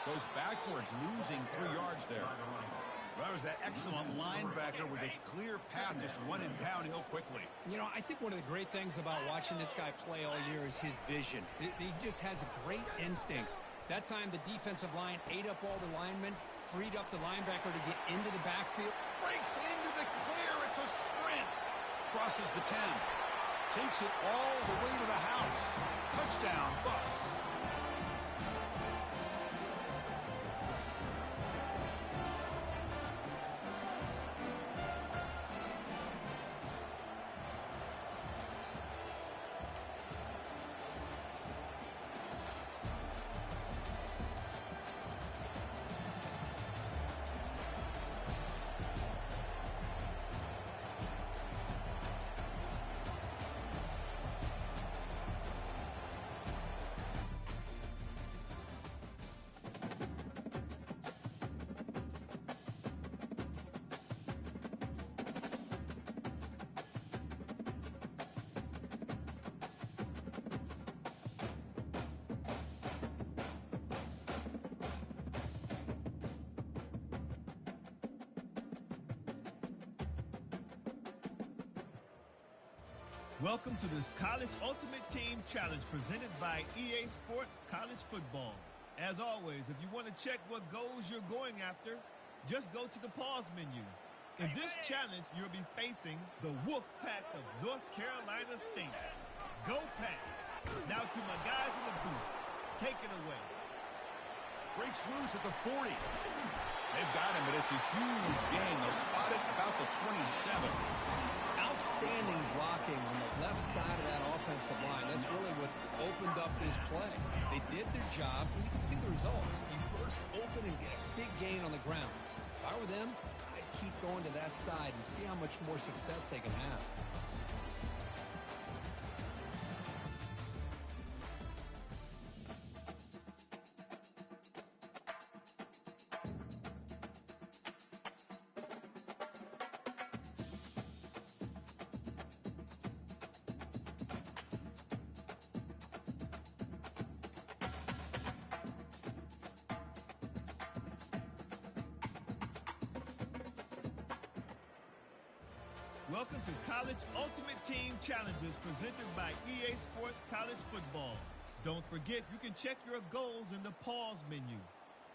Goes backwards, losing 3 yards there. Well, that was that excellent linebacker with a clear path just running downhill quickly. You know, I think one of the great things about watching this guy play all year is his vision. He just has great instincts. That time, the defensive line ate up all the linemen, freed up the linebacker to get into the backfield. Breaks into the clear. It's a sprint. Crosses the 10. Takes it all the way to the house. Touchdown, Buffs. Welcome to this College Ultimate Team Challenge presented by EA Sports College Football. As always, if you want to check what goals you're going after, just go to the pause menu. In this challenge, you'll be facing the Wolf Pack of North Carolina State. Go Pack! Now to my guys in the booth. Take it away. Breaks loose at the 40. They've got him, but it's a huge gain. They'll spot it about the 27. Outstanding blocking on the left side of that offensive line. That's really what opened up this play. They did their job, and you can see the results. You burst open and get a big gain on the ground. If I were them, I'd keep going to that side and see how much more success they can have. Welcome to College Ultimate Team Challenges presented by EA Sports College Football. Don't forget, you can check your goals in the pause menu.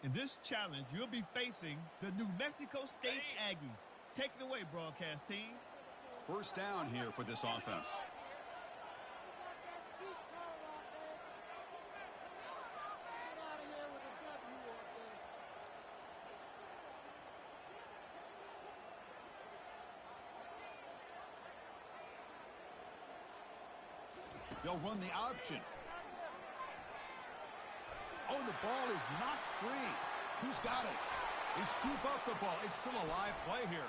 In this challenge, you'll be facing the New Mexico State Aggies. Take it away, broadcast team. First down here for this offense. They'll run the option. Oh, the ball is not free. Who's got it? They scoop up the ball. It's still a live play here.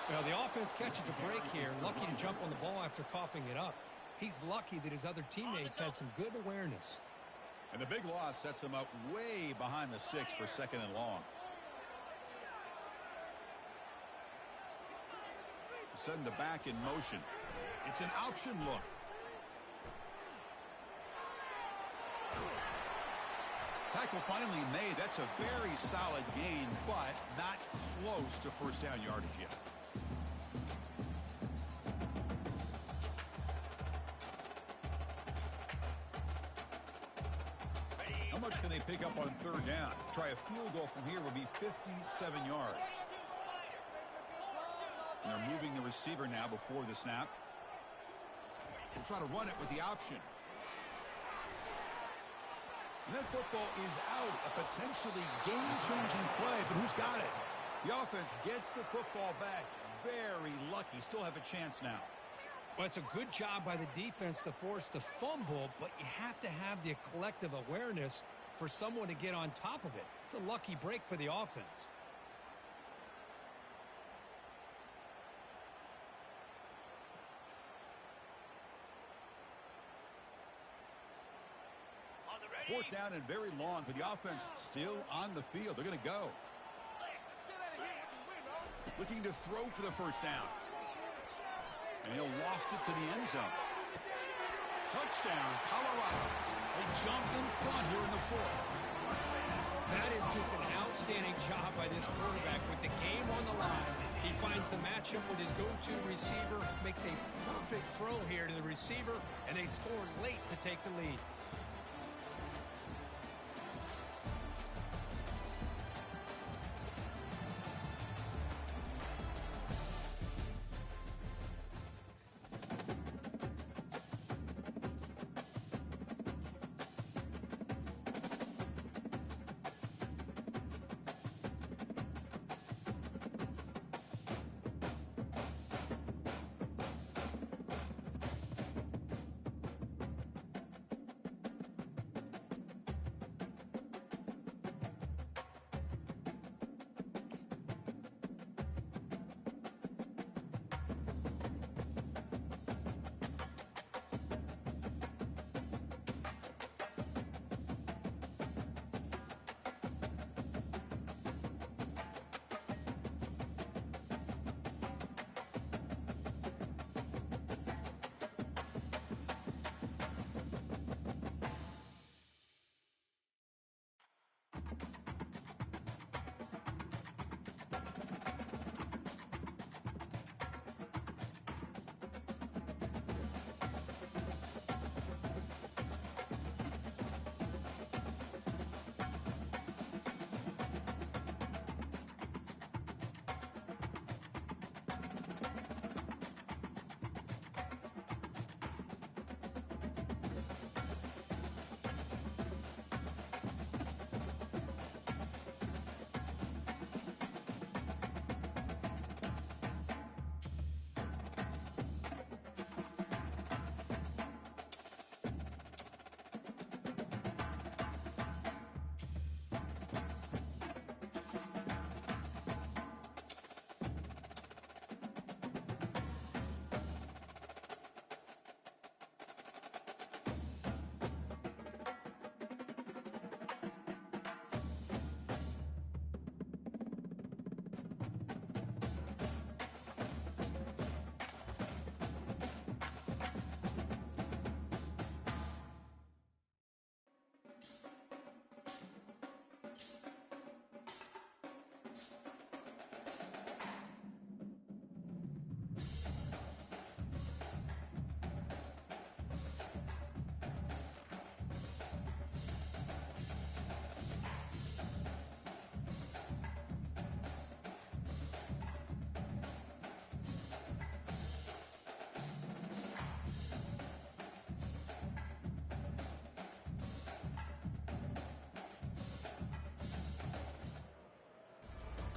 Well, the offense catches a break here. Lucky to jump on the ball after coughing it up. He's lucky that his other teammates had some good awareness. And the big loss sets them up way behind the sticks for second and long. Setting the back in motion. It's an option look. Tackle finally made. That's a very solid gain, but not close to first down yardage yet. How much can they pick up on third down? Try a field goal from here would be 57 yards. And they're moving the receiver now before the snap. They'll try to run it with the option. And that football is out. A potentially game-changing play, but who's got it? The offense gets the football back. Very lucky. Still have a chance now. Well, it's a good job by the defense to force the fumble, but you have to have the collective awareness for someone to get on top of it. It's a lucky break for the offense. Fourth down and very long, but the offense still on the field. They're going to go. Looking to throw for the first down. And he'll loft it to the end zone. Touchdown, Colorado. They jump in front here in the fourth. That is just an outstanding job by this quarterback with the game on the line. He finds the matchup with his go-to receiver, makes a perfect throw here to the receiver, and they score late to take the lead.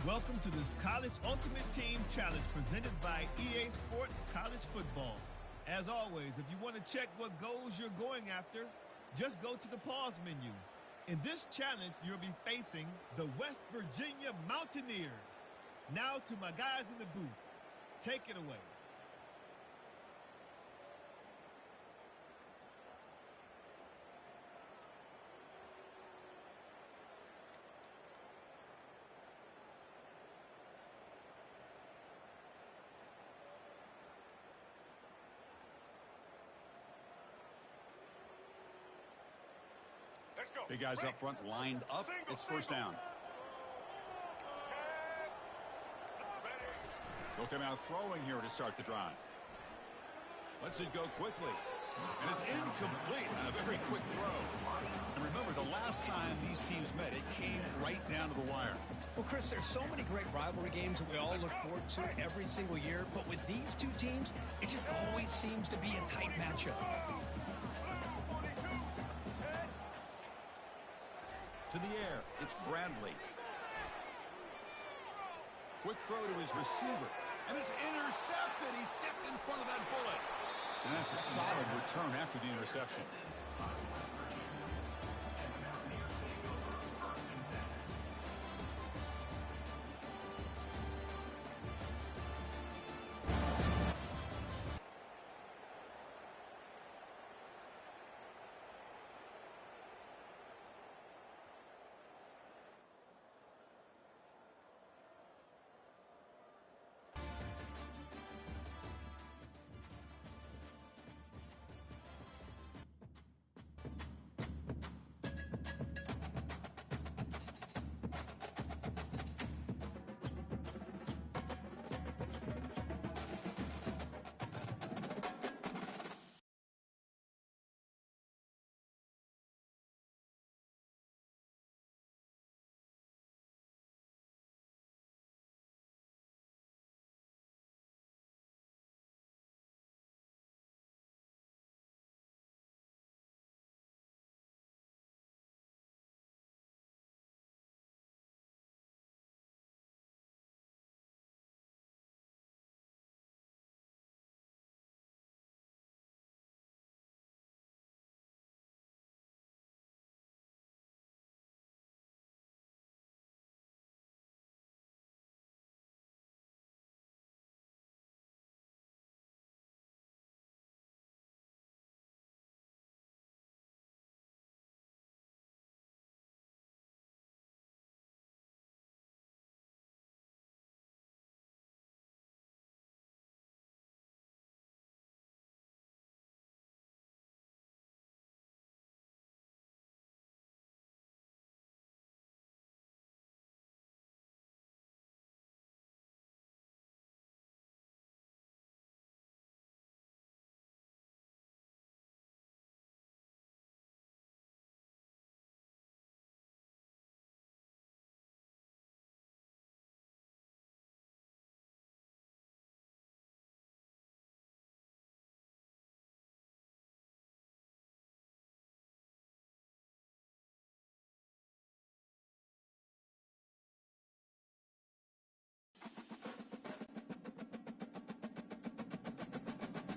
Welcome to this College Ultimate Team Challenge presented by EA Sports College Football. As always, if you want to check what goals you're going after, just go to the pause menu. In this challenge, you'll be facing the West Virginia Mountaineers. Now to my guys in the booth. Take it away. Big guys up front lined up. It's first down. They'll come out throwing here to start the drive. Lets it go quickly. And it's incomplete on a very quick throw. And remember, the last time these teams met, it came right down to the wire. Well, Chris, there's so many great rivalry games that we all look forward to every single year. But with these two teams, it just always seems to be a tight matchup. To the air, it's Bradley. Quick throw to his receiver. And it's intercepted. He stepped in front of that bullet. And that's a solid return after the interception.